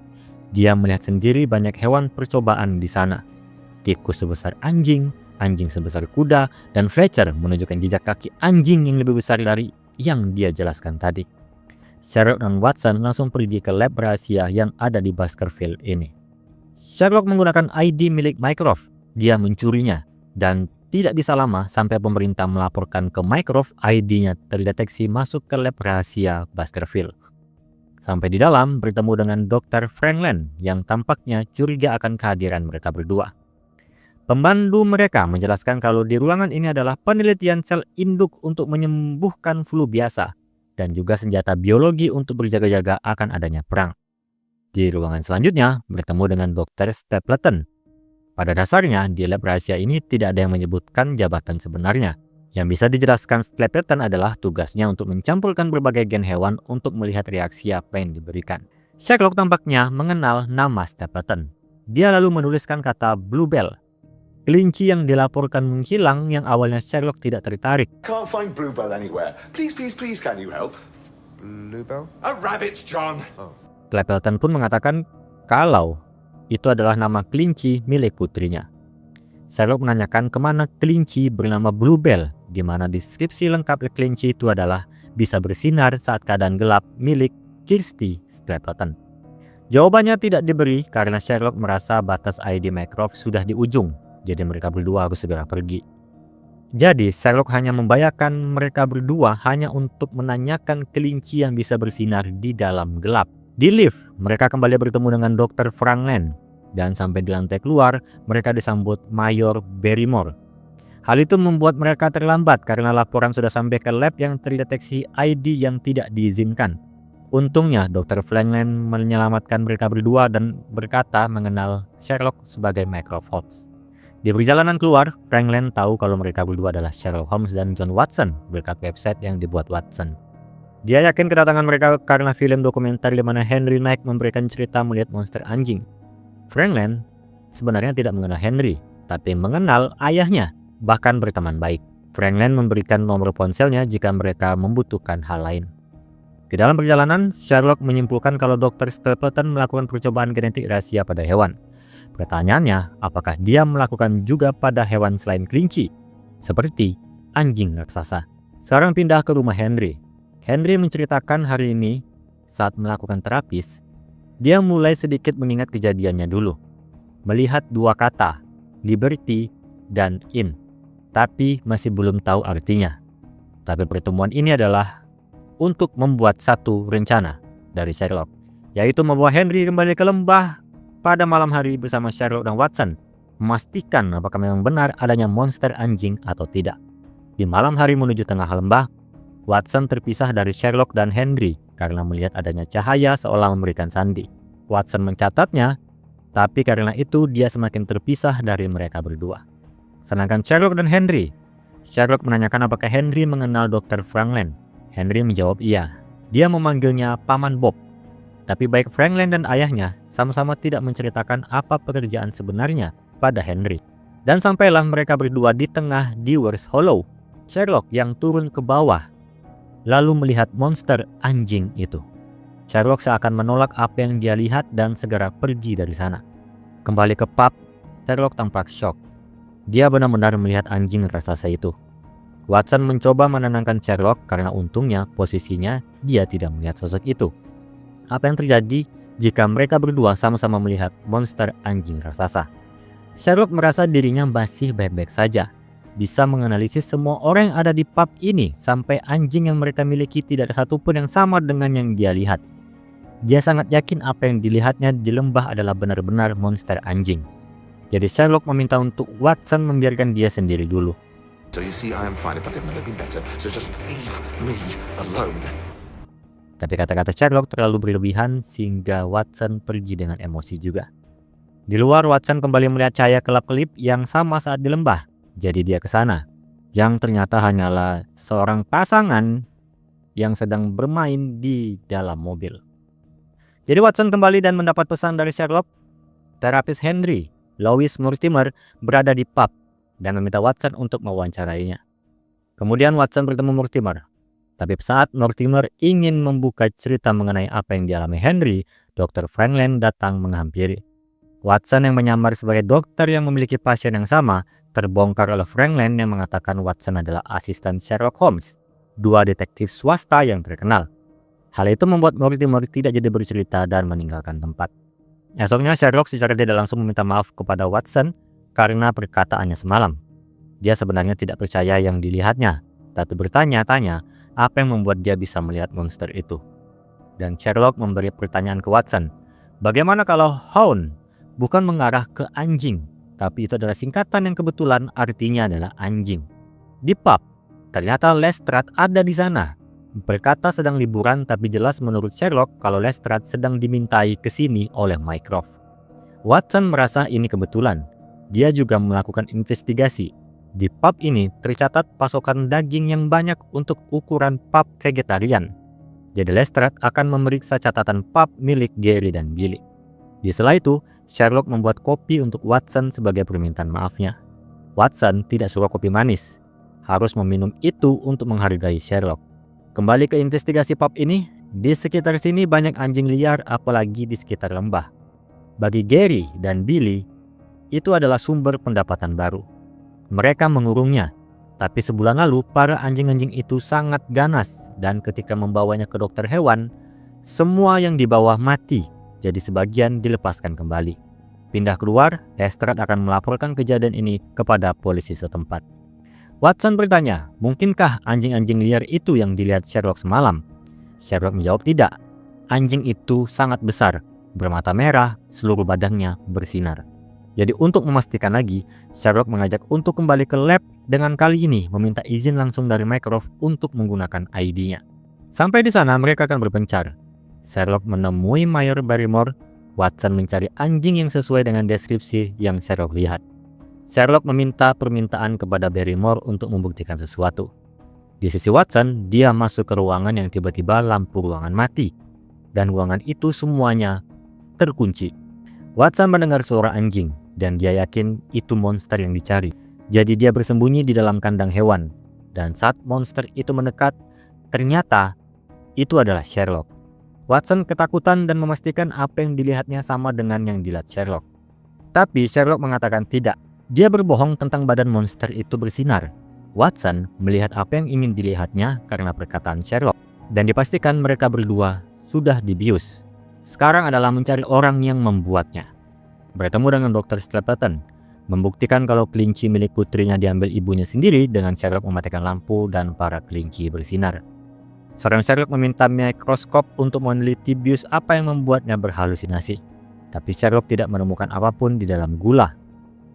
Dia melihat sendiri banyak hewan percobaan di sana. Tikus sebesar anjing, anjing sebesar kuda, dan Fletcher menunjukkan jejak kaki anjing yang lebih besar dari yang dia jelaskan tadi. Sherlock dan Watson langsung pergi ke lab rahasia yang ada di Baskerville ini. Sherlock menggunakan ID milik Mycroft. Dia mencurinya dan tidak bisa lama sampai pemerintah melaporkan ke Mycroft ID-nya terdeteksi masuk ke lab rahasia Baskerville. Sampai di dalam bertemu dengan Dr. Franklin yang tampaknya curiga akan kehadiran mereka berdua. Pembantu mereka menjelaskan kalau di ruangan ini adalah penelitian sel induk untuk menyembuhkan flu biasa dan juga senjata biologi untuk berjaga-jaga akan adanya perang. Di ruangan selanjutnya bertemu dengan Dr. Stapleton. Pada dasarnya di lab rahasia ini tidak ada yang menyebutkan jabatan sebenarnya. Yang bisa dijelaskan Stapleton adalah tugasnya untuk mencampurkan berbagai gen hewan untuk melihat reaksi apa yang diberikan. Sherlock tampaknya mengenal nama Stapleton. Dia lalu menuliskan kata Bluebell, kelinci yang dilaporkan menghilang yang awalnya Sherlock tidak tertarik. Can't find Bluebell anywhere. Please, can you help? Bluebell? A rabbit, John. Stapleton pun mengatakan kalau itu adalah nama kelinci milik putrinya. Sherlock menanyakan kemana kelinci bernama Bluebell, di mana deskripsi lengkap kelinci itu adalah bisa bersinar saat keadaan gelap milik Kirsty Stapleton. Jawabannya tidak diberi karena Sherlock merasa batas ID Mycroft sudah di ujung, jadi mereka berdua harus segera pergi. Jadi Sherlock hanya membayangkan mereka berdua hanya untuk menanyakan kelinci yang bisa bersinar di dalam gelap. Di lift, mereka kembali bertemu dengan Dr. Franklin dan sampai di lantai keluar, mereka disambut Mayor Barrymore. Hal itu membuat mereka terlambat karena laporan sudah sampai ke lab yang terdeteksi ID yang tidak diizinkan. Untungnya, Dr. Franklin menyelamatkan mereka berdua dan berkata mengenal Sherlock sebagai Mycroft Holmes. Di perjalanan keluar, Franklin tahu kalau mereka berdua adalah Sherlock Holmes dan John Watson berkat website yang dibuat Watson. Dia yakin kedatangan mereka karena film dokumenter di mana Henry Knight memberikan cerita melihat monster anjing. Franklin sebenarnya tidak mengenal Henry, tapi mengenal ayahnya, bahkan berteman baik. Franklin memberikan nomor ponselnya jika mereka membutuhkan hal lain. Di dalam perjalanan, Sherlock menyimpulkan kalau Dr. Stapleton melakukan percobaan genetik rahasia pada hewan. Pertanyaannya, apakah dia melakukan juga pada hewan selain kelinci, seperti anjing raksasa? Sekarang pindah ke rumah Henry. Henry menceritakan hari ini saat melakukan terapis, dia mulai sedikit mengingat kejadiannya dulu. Melihat dua kata, liberty dan in, tapi masih belum tahu artinya. Tapi pertemuan ini adalah untuk membuat satu rencana dari Sherlock, yaitu membawa Henry kembali ke lembah pada malam hari bersama Sherlock dan Watson, memastikan apakah memang benar adanya monster anjing atau tidak. Di malam hari menuju tengah lembah, Watson terpisah dari Sherlock dan Henry karena melihat adanya cahaya seolah memberikan sandi. Watson mencatatnya, tapi karena itu dia semakin terpisah dari mereka berdua. Sedangkan Sherlock dan Henry, Sherlock menanyakan apakah Henry mengenal Dr. Franklin. Henry menjawab iya. Dia memanggilnya Paman Bob. Tapi baik Franklin dan ayahnya sama-sama tidak menceritakan apa pekerjaan sebenarnya pada Henry. Dan sampailah mereka berdua di tengah Dewar's Hollow. Sherlock yang turun ke bawah lalu melihat monster anjing itu. Sherlock seakan menolak apa yang dia lihat dan segera pergi dari sana. Kembali ke pub, Sherlock tampak shock. Dia benar-benar melihat anjing raksasa itu. Watson mencoba menenangkan Sherlock karena untungnya posisinya dia tidak melihat sosok itu. Apa yang terjadi jika mereka berdua sama-sama melihat monster anjing raksasa? Sherlock merasa dirinya masih baik-baik saja. Bisa menganalisis semua orang yang ada di pub ini sampai anjing yang mereka miliki tidak ada satupun yang sama dengan yang dia lihat. Dia sangat yakin apa yang dilihatnya di lembah adalah benar-benar monster anjing. Jadi Sherlock meminta untuk Watson membiarkan dia sendiri dulu. So you see, I am fine if I've never been better. So just leave me alone. Tapi kata-kata Sherlock terlalu berlebihan sehingga Watson pergi dengan emosi juga. Di luar, Watson kembali melihat cahaya kelap-kelip yang sama saat di lembah. Jadi dia ke sana, yang ternyata hanyalah seorang pasangan yang sedang bermain di dalam mobil. Jadi Watson kembali dan mendapat pesan dari Sherlock. Terapis Henry, Lois Mortimer, berada di pub dan meminta Watson untuk mewawancarainya. Kemudian Watson bertemu Mortimer. Tapi saat Mortimer ingin membuka cerita mengenai apa yang dialami Henry, Dr. Franklin datang menghampiri. Watson yang menyamar sebagai dokter yang memiliki pasien yang sama, terbongkar oleh Franklin yang mengatakan Watson adalah asisten Sherlock Holmes, dua detektif swasta yang terkenal. Hal itu membuat Mortimer tidak jadi bercerita dan meninggalkan tempat. Esoknya Sherlock secara tidak langsung meminta maaf kepada Watson karena perkataannya semalam. Dia sebenarnya tidak percaya yang dilihatnya, tapi bertanya-tanya apa yang membuat dia bisa melihat monster itu. Dan Sherlock memberi pertanyaan ke Watson, bagaimana kalau hound bukan mengarah ke anjing, tapi itu adalah singkatan yang kebetulan artinya adalah anjing. Di pub, ternyata Lestrade ada di sana. Berkata sedang liburan, tapi jelas menurut Sherlock kalau Lestrade sedang dimintai ke sini oleh Mycroft. Watson merasa ini kebetulan. Dia juga melakukan investigasi. Di pub ini tercatat pasokan daging yang banyak untuk ukuran pub vegetarian. Jadi Lestrade akan memeriksa catatan pub milik Gary dan Billy. Di sela itu, Sherlock membuat kopi untuk Watson sebagai permintaan maafnya. Watson tidak suka kopi manis. Harus meminum itu untuk menghargai Sherlock. Kembali ke investigasi pub ini, di sekitar sini banyak anjing liar apalagi di sekitar lembah. Bagi Gary dan Billy, itu adalah sumber pendapatan baru. Mereka mengurungnya, tapi sebulan lalu para anjing-anjing itu sangat ganas dan ketika membawanya ke dokter hewan, semua yang dibawa mati, jadi sebagian dilepaskan kembali. Pindah keluar, Lestrade akan melaporkan kejadian ini kepada polisi setempat. Watson bertanya, mungkinkah anjing-anjing liar itu yang dilihat Sherlock semalam? Sherlock menjawab tidak. Anjing itu sangat besar, bermata merah, seluruh badannya bersinar. Jadi untuk memastikan lagi, Sherlock mengajak untuk kembali ke lab dengan kali ini meminta izin langsung dari Mycroft untuk menggunakan ID-nya. Sampai di sana mereka akan berpencar. Sherlock menemui Mayor Barrymore. Watson mencari anjing yang sesuai dengan deskripsi yang Sherlock lihat. Sherlock meminta permintaan kepada Barrymore untuk membuktikan sesuatu. Di sisi Watson, dia masuk ke ruangan yang tiba-tiba lampu ruangan mati. Dan ruangan itu semuanya terkunci. Watson mendengar suara anjing dan dia yakin itu monster yang dicari. Jadi dia bersembunyi di dalam kandang hewan. Dan saat monster itu mendekat, ternyata itu adalah Sherlock. Watson ketakutan dan memastikan apa yang dilihatnya sama dengan yang dilihat Sherlock. Tapi Sherlock mengatakan tidak. Dia berbohong tentang badan monster itu bersinar. Watson melihat apa yang ingin dilihatnya karena perkataan Sherlock. Dan dipastikan mereka berdua sudah dibius. Sekarang adalah mencari orang yang membuatnya. Bertemu dengan Dr. Stapleton. Membuktikan kalau kelinci milik putrinya diambil ibunya sendiri dengan Sherlock mematikan lampu dan para kelinci bersinar. Seorang Sherlock meminta mikroskop untuk meneliti bius apa yang membuatnya berhalusinasi. Tapi Sherlock tidak menemukan apapun di dalam gula.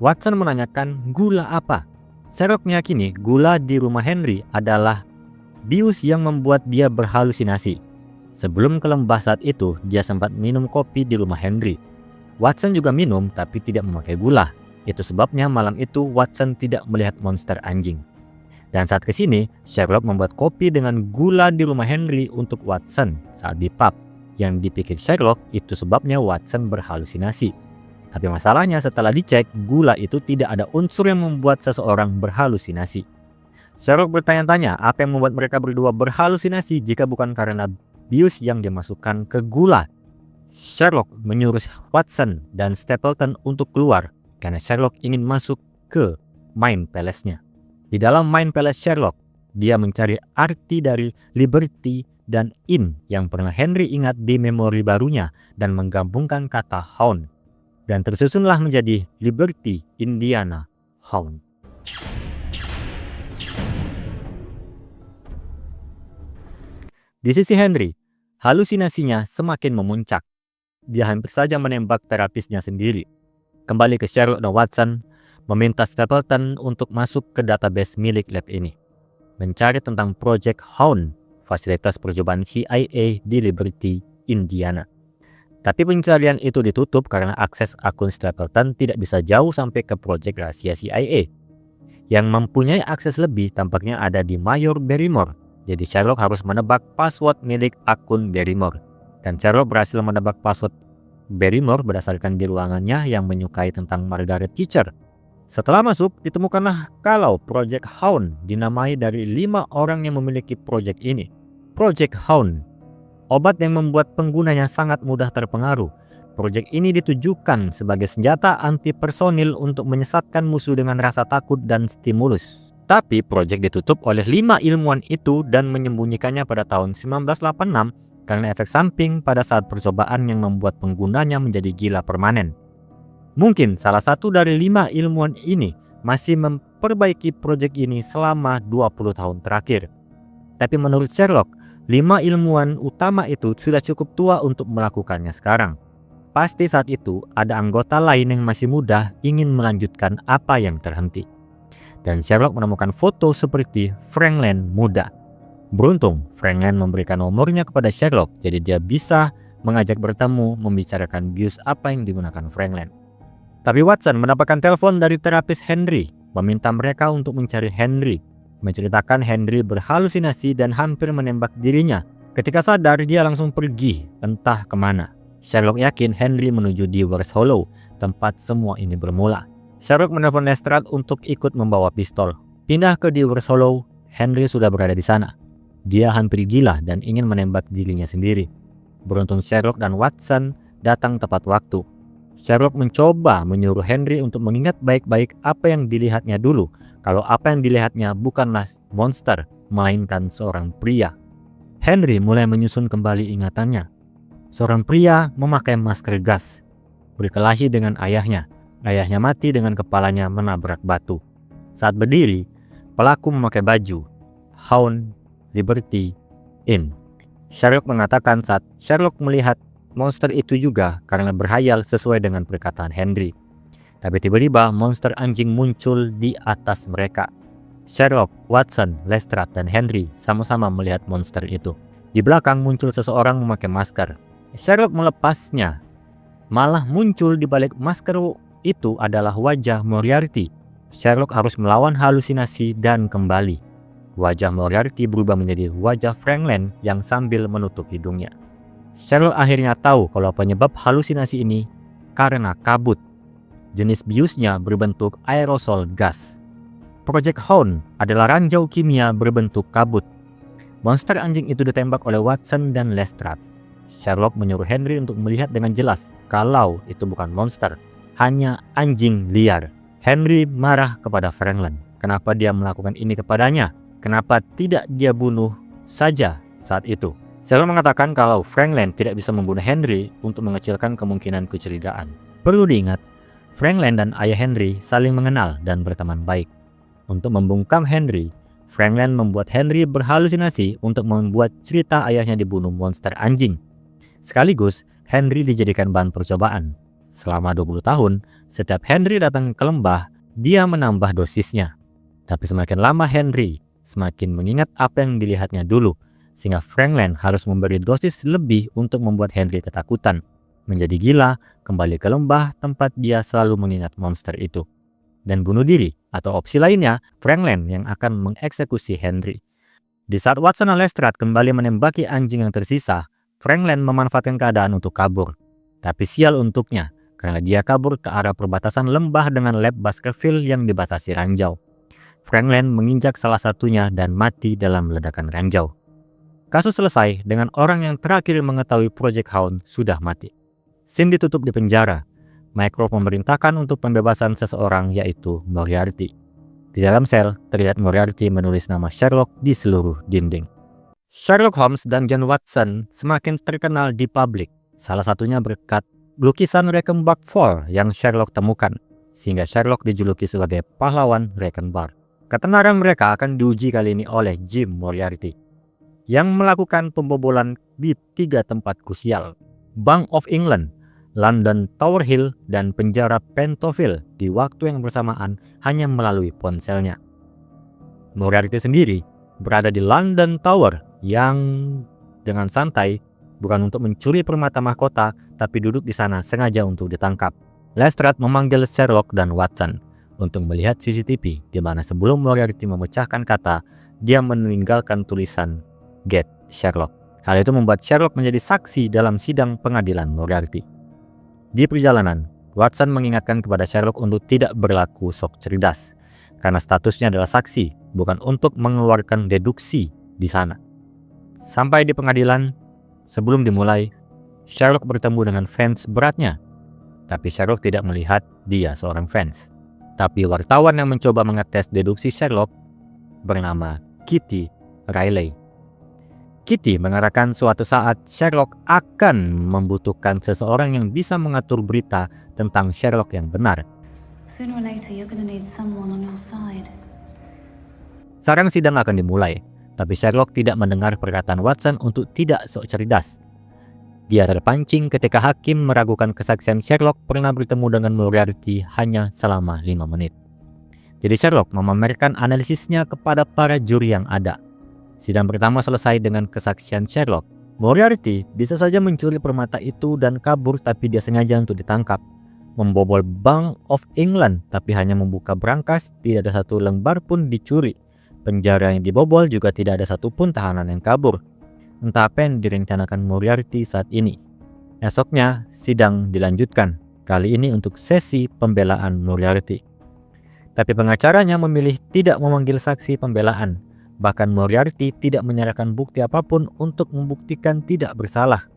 Watson menanyakan gula apa. Sherlock meyakini gula di rumah Henry adalah bius yang membuat dia berhalusinasi. Sebelum ke lembah saat itu, dia sempat minum kopi di rumah Henry. Watson juga minum tapi tidak memakai gula. Itu sebabnya malam itu Watson tidak melihat monster anjing. Dan saat kesini, Sherlock membuat kopi dengan gula di rumah Henry untuk Watson saat di pub. Yang dipikir Sherlock itu sebabnya Watson berhalusinasi. Tapi masalahnya setelah dicek, gula itu tidak ada unsur yang membuat seseorang berhalusinasi. Sherlock bertanya-tanya apa yang membuat mereka berdua berhalusinasi jika bukan karena bius yang dimasukkan ke gula. Sherlock menyuruh Watson dan Stapleton untuk keluar karena Sherlock ingin masuk ke Mind Palace-nya. Di dalam Mind Palace Sherlock, dia mencari arti dari Liberty dan Inn yang pernah Henry ingat di memori barunya dan menggabungkan kata hound. Dan tersusunlah menjadi Liberty Indiana Hound. Di sisi Henry, halusinasinya semakin memuncak. Dia hampir saja menembak terapisnya sendiri. Kembali ke Sherlock dan Watson, meminta Stapleton untuk masuk ke database milik lab ini. Mencari tentang Project Hound, fasilitas percobaan CIA di Liberty, Indiana. Tapi pencarian itu ditutup karena akses akun Stapleton tidak bisa jauh sampai ke proyek rahasia CIA. Yang mempunyai akses lebih tampaknya ada di Mayor Barrymore. Jadi Sherlock harus menebak password milik akun Barrymore. Dan Sherlock berhasil menebak password Barrymore berdasarkan di ruangannya yang menyukai tentang Margaret Thatcher. Setelah masuk, ditemukanlah kalau Project Hound dinamai dari 5 orang yang memiliki proyek ini. Project Hound, obat yang membuat penggunanya sangat mudah terpengaruh. Proyek ini ditujukan sebagai senjata anti personil untuk menyesatkan musuh dengan rasa takut dan stimulus. Tapi proyek ditutup oleh 5 ilmuwan itu dan menyembunyikannya pada tahun 1986 karena efek samping pada saat percobaan yang membuat penggunanya menjadi gila permanen. Mungkin salah satu dari 5 ilmuwan ini masih memperbaiki proyek ini selama 20 tahun terakhir. Tapi menurut Sherlock, 5 ilmuwan utama itu sudah cukup tua untuk melakukannya sekarang. Pasti saat itu ada anggota lain yang masih muda ingin melanjutkan apa yang terhenti. Dan Sherlock menemukan foto seperti Frank Land muda. Beruntung, Frank Land memberikan nomornya kepada Sherlock, jadi dia bisa mengajak bertemu membicarakan bius apa yang digunakan Frank Land. Tapi Watson mendapatkan telepon dari terapis Henry, meminta mereka untuk mencari Henry, menceritakan Henry berhalusinasi dan hampir menembak dirinya. Ketika sadar, dia langsung pergi, entah kemana. Sherlock yakin Henry menuju di Wers Hollow, tempat semua ini bermula. Sherlock menelpon Lestrade untuk ikut membawa pistol. Pindah ke di Wers Hollow, Henry sudah berada di sana. Dia hampir gila dan ingin menembak dirinya sendiri. Beruntung Sherlock dan Watson datang tepat waktu. Sherlock mencoba menyuruh Henry untuk mengingat baik-baik apa yang dilihatnya dulu, kalau apa yang dilihatnya bukanlah monster, melainkan seorang pria. Henry mulai menyusun kembali ingatannya. Seorang pria memakai masker gas, berkelahi dengan ayahnya. Ayahnya mati dengan kepalanya menabrak batu. Saat berdiri, pelaku memakai baju Hound Liberty Inn. Sherlock mengatakan saat Sherlock melihat monster itu juga karena berhayal sesuai dengan perkataan Henry. Tapi tiba-tiba monster anjing muncul di atas mereka. Sherlock, Watson, Lestrade, dan Henry sama-sama melihat monster itu. Di belakang muncul seseorang memakai masker. Sherlock melepasnya. Malah muncul di balik masker itu adalah wajah Moriarty. Sherlock harus melawan halusinasi dan kembali. Wajah Moriarty berubah menjadi wajah Frank Land yang sambil menutup hidungnya. Sherlock akhirnya tahu kalau penyebab halusinasi ini karena kabut. Jenis biusnya berbentuk aerosol gas. Project Hound adalah ranjau kimia berbentuk kabut. Monster anjing itu ditembak oleh Watson dan Lestrade. Sherlock menyuruh Henry untuk melihat dengan jelas kalau itu bukan monster, hanya anjing liar. Henry marah kepada Frank Land. Kenapa dia melakukan ini kepadanya? Kenapa tidak dia bunuh saja saat itu? Sherlock mengatakan kalau Frank Land tidak bisa membunuh Henry untuk mengecilkan kemungkinan kecurigaan. Perlu diingat, Frank Land dan ayah Henry saling mengenal dan berteman baik. Untuk membungkam Henry, Frank Land membuat Henry berhalusinasi untuk membuat cerita ayahnya dibunuh monster anjing. Sekaligus, Henry dijadikan bahan percobaan. Selama 20 tahun, setiap Henry datang ke lembah, dia menambah dosisnya. Tapi semakin lama Henry semakin mengingat apa yang dilihatnya dulu, sehingga Frank Land harus memberi dosis lebih untuk membuat Henry ketakutan. Menjadi gila, kembali ke lembah tempat dia selalu mengingat monster itu. Dan bunuh diri, atau opsi lainnya, Frank Land yang akan mengeksekusi Henry. Di saat Watson dan Lestrade kembali menembaki anjing yang tersisa, Frank Land memanfaatkan keadaan untuk kabur. Tapi sial untuknya, karena dia kabur ke arah perbatasan lembah dengan lab Baskerville yang dibatasi ranjau. Frank Land menginjak salah satunya dan mati dalam ledakan ranjau. Kasus selesai dengan orang yang terakhir mengetahui Project Hound sudah mati. Sim ditutup di penjara. Mycroft memerintahkan untuk pembebasan seseorang, yaitu Moriarty. Di dalam sel, terlihat Moriarty menulis nama Sherlock di seluruh dinding. Sherlock Holmes dan John Watson semakin terkenal di publik. Salah satunya berkat lukisan Reichenbach 4 yang Sherlock temukan, sehingga Sherlock dijuluki sebagai pahlawan Reichenbach. Ketenaran mereka akan diuji kali ini oleh Jim Moriarty, yang melakukan pembobolan di 3 tempat krusial: Bank of England, London Tower Hill, dan penjara Pentonville di waktu yang bersamaan hanya melalui ponselnya. Moriarty sendiri berada di London Tower yang dengan santai, bukan untuk mencuri permata mahkota, tapi duduk di sana sengaja untuk ditangkap. Lestrade memanggil Sherlock dan Watson untuk melihat CCTV di mana sebelum Moriarty memecahkan kata, dia meninggalkan tulisan "Get Sherlock". Hal itu membuat Sherlock menjadi saksi dalam sidang pengadilan Moriarty. Di perjalanan, Watson mengingatkan kepada Sherlock untuk tidak berlaku sok cerdas, karena statusnya adalah saksi, bukan untuk mengeluarkan deduksi di sana. Sampai di pengadilan, sebelum dimulai, Sherlock bertemu dengan fans beratnya. Tapi Sherlock tidak melihat dia seorang fans. Tapi wartawan yang mencoba mengetes deduksi Sherlock bernama Kitty Riley. Kitty mengatakan suatu saat Sherlock akan membutuhkan seseorang yang bisa mengatur berita tentang Sherlock yang benar. Sooner or later, you're gonna need someone on your side. Sekarang sidang akan dimulai, tapi Sherlock tidak mendengar perkataan Watson untuk tidak sok cerdas. Dia terpancing ketika hakim meragukan kesaksian Sherlock pernah bertemu dengan Moriarty hanya selama 5 menit. Jadi Sherlock memamerkan analisisnya kepada para juri yang ada. Sidang pertama selesai dengan kesaksian Sherlock. Moriarty bisa saja mencuri permata itu dan kabur, tapi dia sengaja untuk ditangkap. Membobol Bank of England tapi hanya membuka brankas, tidak ada satu lembar pun dicuri. Penjara yang dibobol juga tidak ada satupun tahanan yang kabur. Entah apa yang direncanakan Moriarty saat ini. Esoknya sidang dilanjutkan, kali ini untuk sesi pembelaan Moriarty. Tapi pengacaranya memilih tidak memanggil saksi pembelaan. Bahkan Moriarty tidak menyerahkan bukti apapun untuk membuktikan tidak bersalah.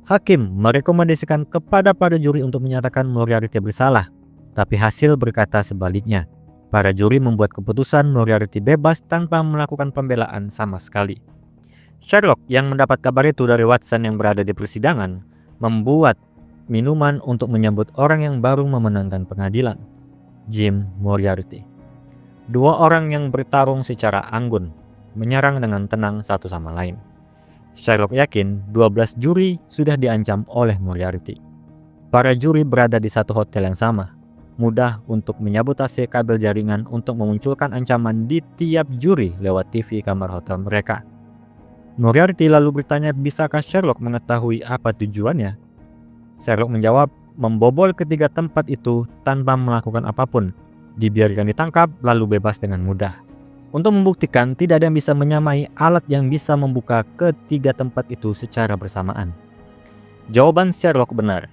Hakim merekomendasikan kepada para juri untuk menyatakan Moriarty bersalah, tapi hasil berkata sebaliknya. Para juri membuat keputusan Moriarty bebas tanpa melakukan pembelaan sama sekali. Sherlock yang mendapat kabar itu dari Watson yang berada di persidangan membuat minuman untuk menyambut orang yang baru memenangkan pengadilan, Jim Moriarty. Dua orang yang bertarung secara anggun, menyerang dengan tenang satu sama lain. Sherlock yakin 12 juri sudah diancam oleh Moriarty. Para juri berada di satu hotel yang sama, mudah untuk menyabotase kabel jaringan untuk memunculkan ancaman di tiap juri lewat TV kamar hotel mereka. Moriarty lalu bertanya bisakah Sherlock mengetahui apa tujuannya. Sherlock menjawab membobol ketiga tempat itu tanpa melakukan apapun. Dibiarkan ditangkap lalu bebas dengan mudah. Untuk membuktikan tidak ada yang bisa menyamai alat yang bisa membuka ketiga tempat itu secara bersamaan. Jawaban Sherlock benar.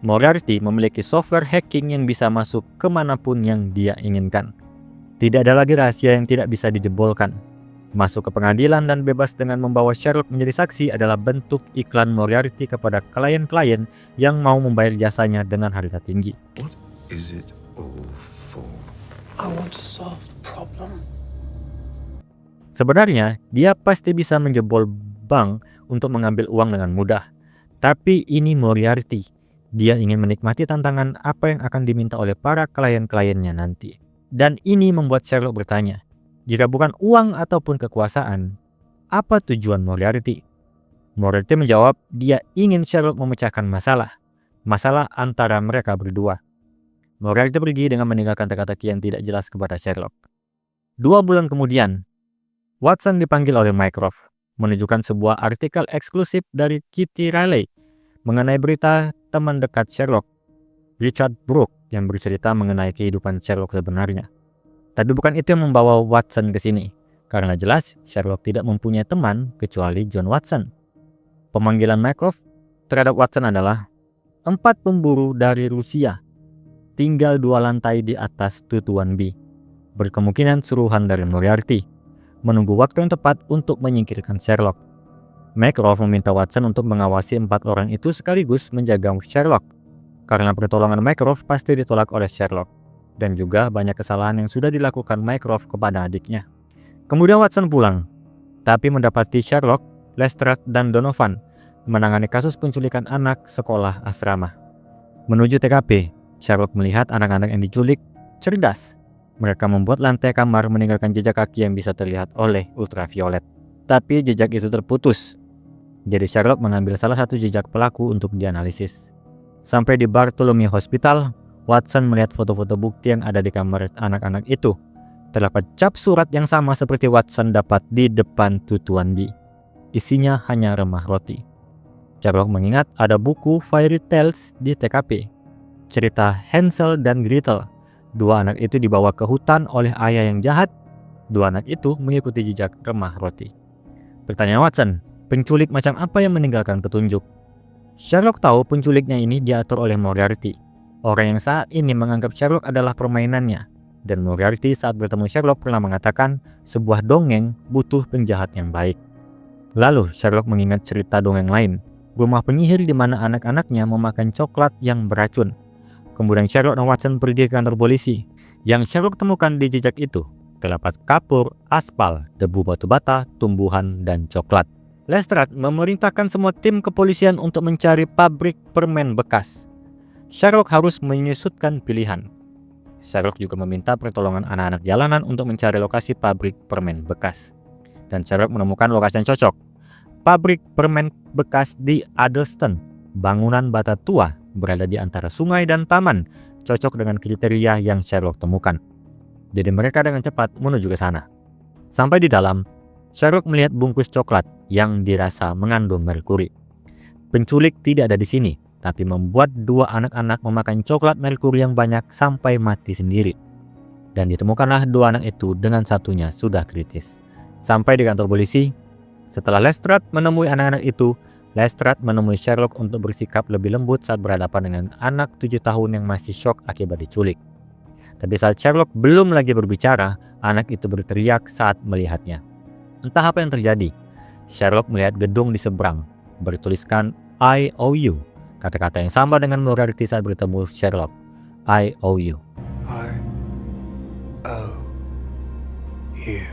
Moriarty memiliki software hacking yang bisa masuk kemanapun yang dia inginkan. Tidak ada lagi rahasia yang tidak bisa dijebolkan. Masuk ke pengadilan dan bebas dengan membawa Sherlock menjadi saksi adalah bentuk iklan Moriarty kepada klien-klien yang mau membayar jasanya dengan harga tinggi. What is it all for? I want to solve the problem. Sebenarnya, dia pasti bisa menjebol bank untuk mengambil uang dengan mudah. Tapi ini Moriarty. Dia ingin menikmati tantangan apa yang akan diminta oleh para klien-kliennya nanti. Dan ini membuat Sherlock bertanya, jika bukan uang ataupun kekuasaan, apa tujuan Moriarty? Moriarty menjawab, dia ingin Sherlock memecahkan masalah. Masalah antara mereka berdua. Moriarty pergi dengan meninggalkan teka-teki yang tidak jelas kepada Sherlock. 2 bulan kemudian, Watson dipanggil oleh Mycroft, menunjukkan sebuah artikel eksklusif dari Kitty Riley mengenai berita teman dekat Sherlock, Richard Brooke, yang bercerita mengenai kehidupan Sherlock sebenarnya. Tapi bukan itu yang membawa Watson ke sini, karena jelas Sherlock tidak mempunyai teman kecuali John Watson. Pemanggilan Mycroft terhadap Watson adalah 4 pemburu dari Rusia, tinggal 2 lantai di atas tutuan B, berkemungkinan suruhan dari Moriarty, menunggu waktu yang tepat untuk menyingkirkan Sherlock. Mycroft meminta Watson untuk mengawasi 4 orang itu sekaligus menjaga Sherlock, karena pertolongan Mycroft pasti ditolak oleh Sherlock, dan juga banyak kesalahan yang sudah dilakukan Mycroft kepada adiknya. Kemudian Watson pulang, tapi mendapati Sherlock, Lestrade, dan Donovan menangani kasus penculikan anak sekolah asrama. Menuju TKP, Sherlock melihat anak-anak yang diculik cerdas. Mereka membuat lantai kamar meninggalkan jejak kaki yang bisa terlihat oleh ultraviolet. Tapi jejak itu terputus. Jadi Sherlock mengambil salah satu jejak pelaku untuk dianalisis. Sampai di Bartholomew Hospital, Watson melihat foto-foto bukti yang ada di kamar anak-anak itu. Terdapat cap surat yang sama seperti Watson dapat di depan tutuan B. Isinya hanya remah roti. Sherlock mengingat ada buku Fairy Tales di TKP. Cerita Hansel dan Gretel. 2 anak itu dibawa ke hutan oleh ayah yang jahat. 2 anak itu mengikuti jejak remah roti. Pertanyaan Watson, penculik macam apa yang meninggalkan petunjuk? Sherlock tahu penculiknya ini diatur oleh Moriarty, orang yang saat ini menganggap Sherlock adalah permainannya. Dan Moriarty saat bertemu Sherlock pernah mengatakan sebuah dongeng butuh penjahat yang baik. Lalu Sherlock mengingat cerita dongeng lain, rumah penyihir di mana anak-anaknya memakan coklat yang beracun. Kemudian Sherlock dan Watson pergi ke kantor polisi. Yang Sherlock temukan di jejak itu terdapat kapur, aspal, debu batu bata, tumbuhan, dan coklat. Lestrade memerintahkan semua tim kepolisian untuk mencari pabrik permen bekas. Sherlock harus menyusutkan pilihan. Sherlock juga meminta pertolongan anak-anak jalanan untuk mencari lokasi pabrik permen bekas. Dan Sherlock menemukan lokasi yang cocok. Pabrik permen bekas di Addlestone, bangunan bata tua berada di antara sungai dan taman, cocok dengan kriteria yang Sherlock temukan. Jadi mereka dengan cepat menuju ke sana. Sampai di dalam, Sherlock melihat bungkus coklat yang dirasa mengandung merkuri. Penculik tidak ada di sini, tapi membuat dua anak-anak memakan coklat merkuri yang banyak sampai mati sendiri. Dan ditemukanlah dua anak itu dengan satunya sudah kritis. Sampai di kantor polisi, setelah Lestrade menemui anak-anak itu, Lestrade menemui Sherlock untuk bersikap lebih lembut saat berhadapan dengan anak 7 tahun yang masih syok akibat diculik. Tapi saat Sherlock belum lagi berbicara, anak itu berteriak saat melihatnya. Entah apa yang terjadi, Sherlock melihat gedung di seberang, bertuliskan I owe you, kata-kata yang sama dengan Moriarty saat bertemu Sherlock. I owe you. I owe you.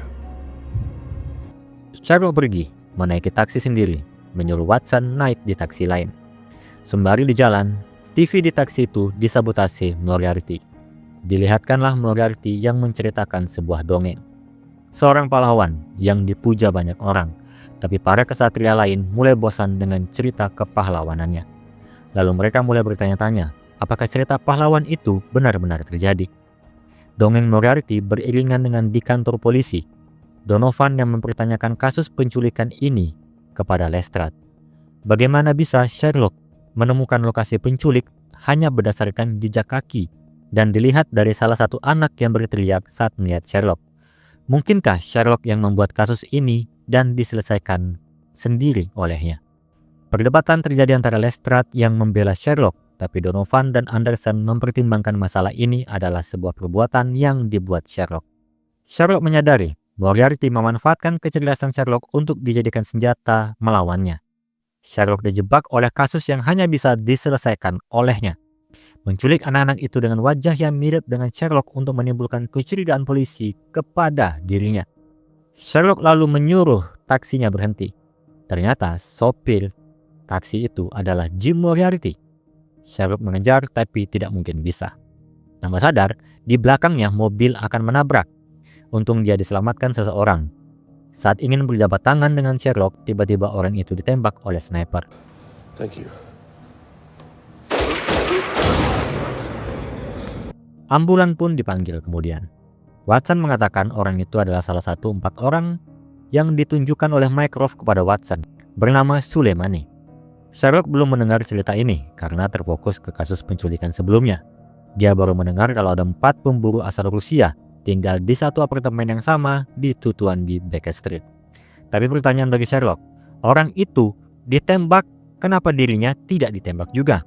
Sherlock pergi, menaiki taksi sendiri, menyuruh Watson naik di taksi lain. Sembari di jalan, TV di taksi itu disabotase Moriarty. Dilihatkanlah Moriarty yang menceritakan sebuah dongeng. Seorang pahlawan yang dipuja banyak orang, tapi para kesatria lain mulai bosan dengan cerita kepahlawanannya. Lalu mereka mulai bertanya-tanya, apakah cerita pahlawan itu benar-benar terjadi? Dongeng Moriarty beriringan dengan di kantor polisi. Donovan yang mempertanyakan kasus penculikan ini kepada Lestrade. Bagaimana bisa Sherlock menemukan lokasi penculik hanya berdasarkan jejak kaki dan dilihat dari salah satu anak yang berteriak saat melihat Sherlock? Mungkinkah Sherlock yang membuat kasus ini dan diselesaikan sendiri olehnya? Perdebatan terjadi antara Lestrade yang membela Sherlock, tapi Donovan dan Anderson mempertimbangkan masalah ini adalah sebuah perbuatan yang dibuat Sherlock. Sherlock menyadari Moriarty memanfaatkan kecerdasan Sherlock untuk dijadikan senjata melawannya. Sherlock dijebak oleh kasus yang hanya bisa diselesaikan olehnya. Menculik anak-anak itu dengan wajah yang mirip dengan Sherlock untuk menimbulkan kecurigaan polisi kepada dirinya. Sherlock lalu menyuruh taksinya berhenti. Ternyata sopir taksi itu adalah Jim Moriarty. Sherlock mengejar tapi tidak mungkin bisa. Tanpa sadar, di belakangnya mobil akan menabrak. Untung dia diselamatkan seseorang. Saat ingin berjabat tangan dengan Sherlock, tiba-tiba orang itu ditembak oleh sniper. Thank you. Ambulan pun dipanggil kemudian. Watson mengatakan orang itu adalah salah satu 4 orang yang ditunjukkan oleh Mycroft kepada Watson, bernama Suleimani. Sherlock belum mendengar cerita ini karena terfokus ke kasus penculikan sebelumnya. Dia baru mendengar kalau ada 4 pemburu asal Rusia tinggal di satu apartemen yang sama di Tutuan di Baker Street. Tapi pertanyaan bagi Sherlock, orang itu ditembak, kenapa dirinya tidak ditembak juga?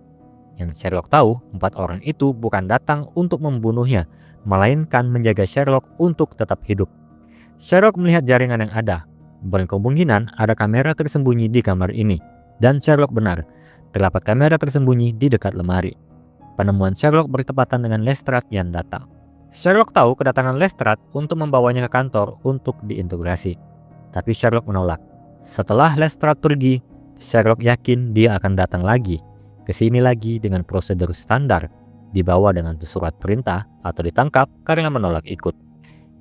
Yang Sherlock tahu, 4 orang itu bukan datang untuk membunuhnya, melainkan menjaga Sherlock untuk tetap hidup. Sherlock melihat jaringan yang ada. Berkemungkinan ada kamera tersembunyi di kamar ini. Dan Sherlock benar, terdapat kamera tersembunyi di dekat lemari. Penemuan Sherlock bertepatan dengan Lestrade yang datang. Sherlock tahu kedatangan Lestrade untuk membawanya ke kantor untuk diintegrasi. Tapi Sherlock menolak. Setelah Lestrade pergi, Sherlock yakin dia akan datang lagi. Kesini lagi dengan prosedur standar. Dibawa dengan surat perintah atau ditangkap karena menolak ikut.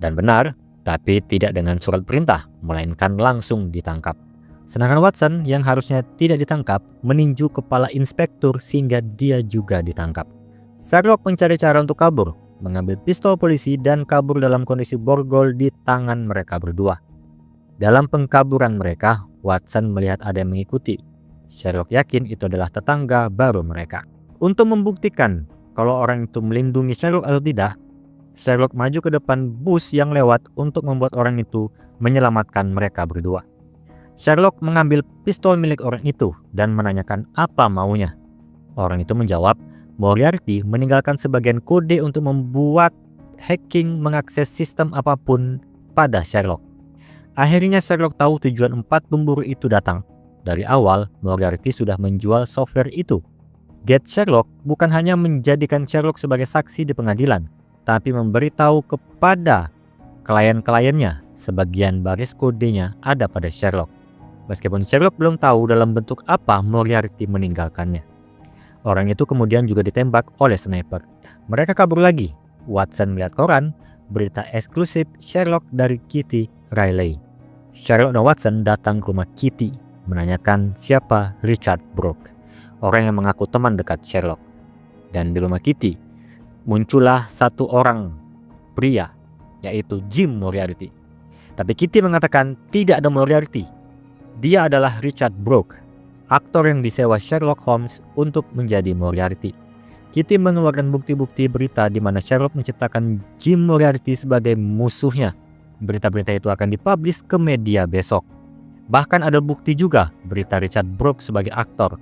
Dan benar, tapi tidak dengan surat perintah, melainkan langsung ditangkap. Sedangkan Watson yang harusnya tidak ditangkap, meninju kepala inspektur sehingga dia juga ditangkap. Sherlock mencari cara untuk kabur, mengambil pistol polisi dan kabur dalam kondisi borgol di tangan mereka berdua. Dalam pengkaburan mereka, Watson melihat ada yang mengikuti. Sherlock yakin itu adalah tetangga baru mereka. Untuk membuktikan kalau orang itu melindungi Sherlock atau tidak, Sherlock maju ke depan bus yang lewat untuk membuat orang itu menyelamatkan mereka berdua. Sherlock mengambil pistol milik orang itu dan menanyakan apa maunya. Orang itu menjawab, Moriarty meninggalkan sebagian kode untuk membuat hacking mengakses sistem apapun pada Sherlock. Akhirnya Sherlock tahu tujuan 4 pemburu itu datang. Dari awal, Moriarty sudah menjual software itu. Get Sherlock bukan hanya menjadikan Sherlock sebagai saksi di pengadilan, tapi memberitahu kepada klien-kliennya, sebagian baris kodenya ada pada Sherlock. Meskipun Sherlock belum tahu dalam bentuk apa Moriarty meninggalkannya. Orang itu kemudian juga ditembak oleh sniper. Mereka kabur lagi. Watson melihat koran, berita eksklusif Sherlock dari Kitty Riley. Sherlock dan Watson datang ke rumah Kitty, menanyakan siapa Richard Brooke, orang yang mengaku teman dekat Sherlock. Dan di rumah Kitty, muncullah satu orang pria, yaitu Jim Moriarty. Tapi Kitty mengatakan tidak ada Moriarty. Dia adalah Richard Brooke, aktor yang disewa Sherlock Holmes untuk menjadi Moriarty. Kitty mengeluarkan bukti-bukti berita di mana Sherlock menciptakan Jim Moriarty sebagai musuhnya. Berita-berita itu akan dipublish ke media besok. Bahkan ada bukti juga berita Richard Brooke sebagai aktor.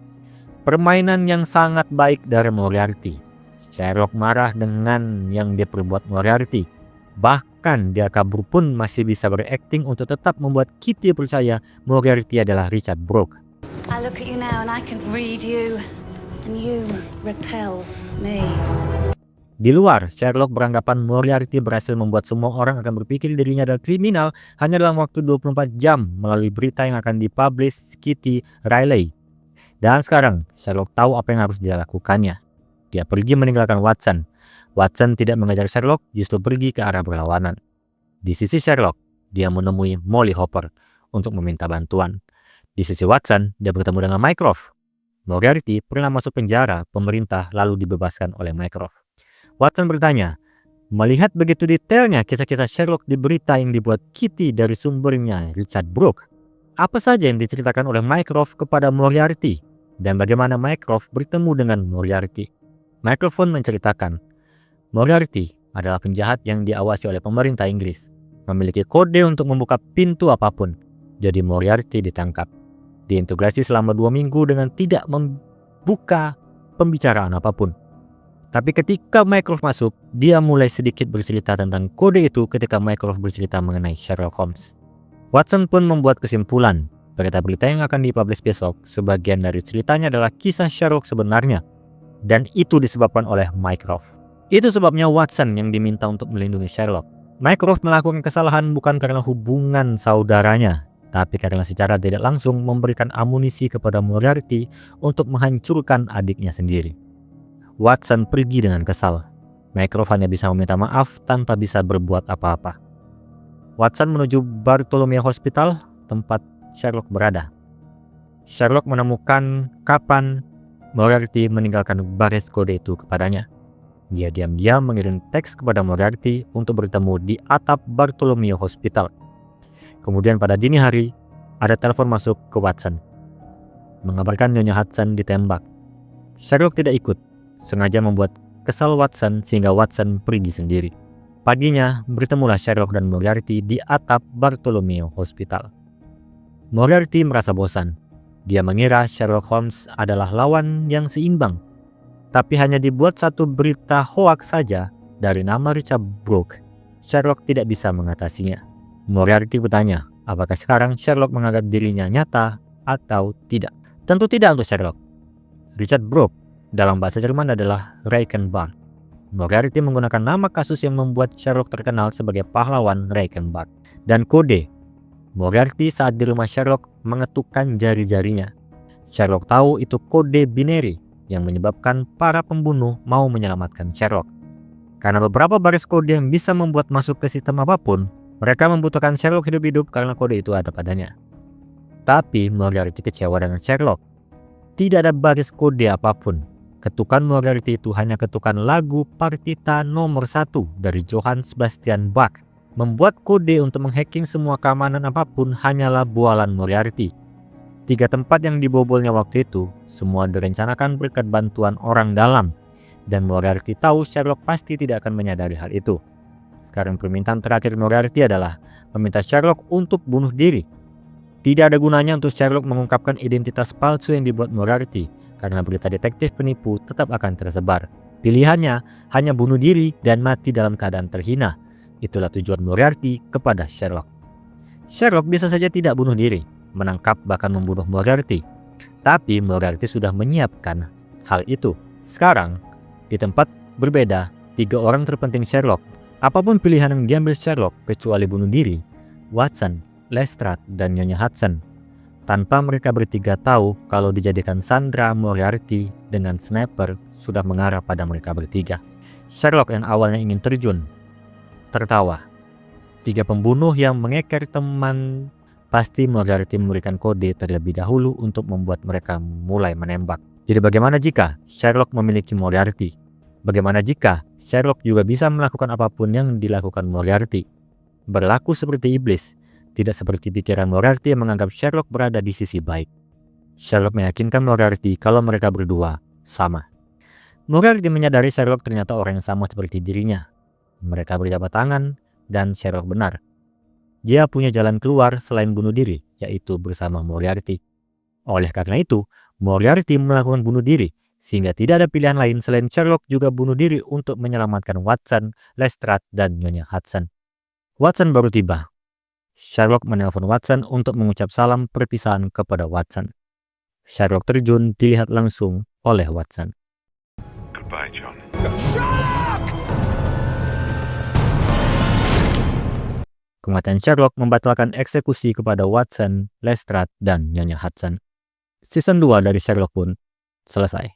Permainan yang sangat baik dari Moriarty. Sherlock marah dengan yang diperbuat Moriarty. Bahkan dia kabur pun masih bisa berakting untuk tetap membuat Kitty percaya Moriarty adalah Richard Brooke. I look at you now and I can read you, and you repel me. Di luar, Sherlock beranggapan Moriarty berhasil membuat semua orang akan berpikir dirinya adalah kriminal hanya dalam waktu 24 jam melalui berita yang akan dipublish Kitty Riley. Dan sekarang, Sherlock tahu apa yang harus dia lakukannya. Dia pergi meninggalkan Watson. Watson tidak mengejar Sherlock, justru pergi ke arah berlawanan. Di sisi Sherlock, dia menemui Molly Hopper untuk meminta bantuan. Di sisi Watson, dia bertemu dengan Mycroft. Moriarty pernah masuk penjara pemerintah lalu dibebaskan oleh Mycroft. Watson bertanya, melihat begitu detailnya kisah-kisah Sherlock di berita yang dibuat Kitty dari sumbernya Richard Brooke, apa saja yang diceritakan oleh Mycroft kepada Moriarty dan bagaimana Mycroft bertemu dengan Moriarty? Mycroft pun menceritakan, Moriarty adalah penjahat yang diawasi oleh pemerintah Inggris, memiliki kode untuk membuka pintu apapun. Jadi Moriarty ditangkap, diintegrasi selama 2 minggu dengan tidak membuka pembicaraan apapun. Tapi ketika Mycroft masuk, dia mulai sedikit bercerita tentang kode itu ketika Mycroft bercerita mengenai Sherlock Holmes. Watson pun membuat kesimpulan, berita-berita yang akan dipublish besok, sebagian dari ceritanya adalah kisah Sherlock sebenarnya. Dan itu disebabkan oleh Mycroft. Itu sebabnya Watson yang diminta untuk melindungi Sherlock. Mycroft melakukan kesalahan bukan karena hubungan saudaranya, tapi karena secara tidak langsung memberikan amunisi kepada Moriarty untuk menghancurkan adiknya sendiri. Watson pergi dengan kesal. Mycroft hanya bisa meminta maaf tanpa bisa berbuat apa-apa. Watson menuju Bartholomew Hospital, tempat Sherlock berada. Sherlock menemukan kapan Moriarty meninggalkan baris kode itu kepadanya. Dia diam-diam mengirim teks kepada Moriarty untuk bertemu di atap Bartholomew Hospital. Kemudian pada dini hari, ada telepon masuk ke Watson, mengabarkan Nyonya Hudson ditembak. Sherlock tidak ikut, sengaja membuat kesal Watson sehingga Watson pergi sendiri. Paginya, bertemulah Sherlock dan Moriarty di atap Bartholomew Hospital. Moriarty merasa bosan. Dia mengira Sherlock Holmes adalah lawan yang seimbang. Tapi hanya dibuat satu berita hoaks saja dari nama Richard Brooke, Sherlock tidak bisa mengatasinya. Moriarty bertanya, apakah sekarang Sherlock menganggap dirinya nyata atau tidak? Tentu tidak untuk Sherlock. Richard Brooke dalam bahasa Jerman adalah Reichenbach. Moriarty menggunakan nama kasus yang membuat Sherlock terkenal sebagai pahlawan Reichenbach. Dan kode. Moriarty saat di rumah Sherlock mengetukkan jari-jarinya. Sherlock tahu itu kode binary yang menyebabkan para pembunuh mau menyelamatkan Sherlock. Karena beberapa baris kode yang bisa membuat masuk ke sistem apapun, mereka membutuhkan Sherlock hidup-hidup karena kode itu ada padanya. Tapi Moriarty kecewa dengan Sherlock. Tidak ada baris kode apapun. Ketukan Moriarty itu hanya ketukan lagu partita nomor 1 dari Johann Sebastian Bach. Membuat kode untuk menghacking semua keamanan apapun hanyalah bualan Moriarty. 3 tempat yang dibobolnya waktu itu semua direncanakan berkat bantuan orang dalam. Dan Moriarty tahu Sherlock pasti tidak akan menyadari hal itu. Sekarang permintaan terakhir Moriarty adalah meminta Sherlock untuk bunuh diri. Tidak ada gunanya untuk Sherlock mengungkapkan identitas palsu yang dibuat Moriarty, karena berita detektif penipu tetap akan tersebar. Pilihannya hanya bunuh diri dan mati dalam keadaan terhina. Itulah tujuan Moriarty kepada Sherlock. Sherlock bisa saja tidak bunuh diri, menangkap bahkan membunuh Moriarty. Tapi Moriarty sudah menyiapkan hal itu. Sekarang, di tempat berbeda, 3 orang terpenting Sherlock Apapun pilihan yang diambil Sherlock kecuali bunuh diri, Watson, Lestrade, dan Nyonya Hudson, tanpa mereka bertiga tahu kalau dijadikan Sandra Moriarty dengan sniper sudah mengarah pada mereka bertiga. Sherlock yang awalnya ingin terjun, tertawa. 3 pembunuh yang mengeker teman, pasti Moriarty memberikan kode terlebih dahulu untuk membuat mereka mulai menembak. Jadi bagaimana jika Sherlock memiliki Moriarty? Bagaimana jika Sherlock juga bisa melakukan apapun yang dilakukan Moriarty? Berlaku seperti iblis, tidak seperti pikiran Moriarty yang menganggap Sherlock berada di sisi baik. Sherlock meyakinkan Moriarty kalau mereka berdua sama. Moriarty menyadari Sherlock ternyata orang yang sama seperti dirinya. Mereka berjabat tangan, dan Sherlock benar. Dia punya jalan keluar selain bunuh diri, yaitu bersama Moriarty. Oleh karena itu, Moriarty melakukan bunuh diri, sehingga tidak ada pilihan lain selain Sherlock juga bunuh diri untuk menyelamatkan Watson, Lestrade, dan Nyonya Hudson. Watson baru tiba. Sherlock menelpon Watson untuk mengucap salam perpisahan kepada Watson. Sherlock terjun dilihat langsung oleh Watson. Goodbye, John. Kematian Sherlock membatalkan eksekusi kepada Watson, Lestrade, dan Nyonya Hudson. Season 2 dari Sherlock pun selesai.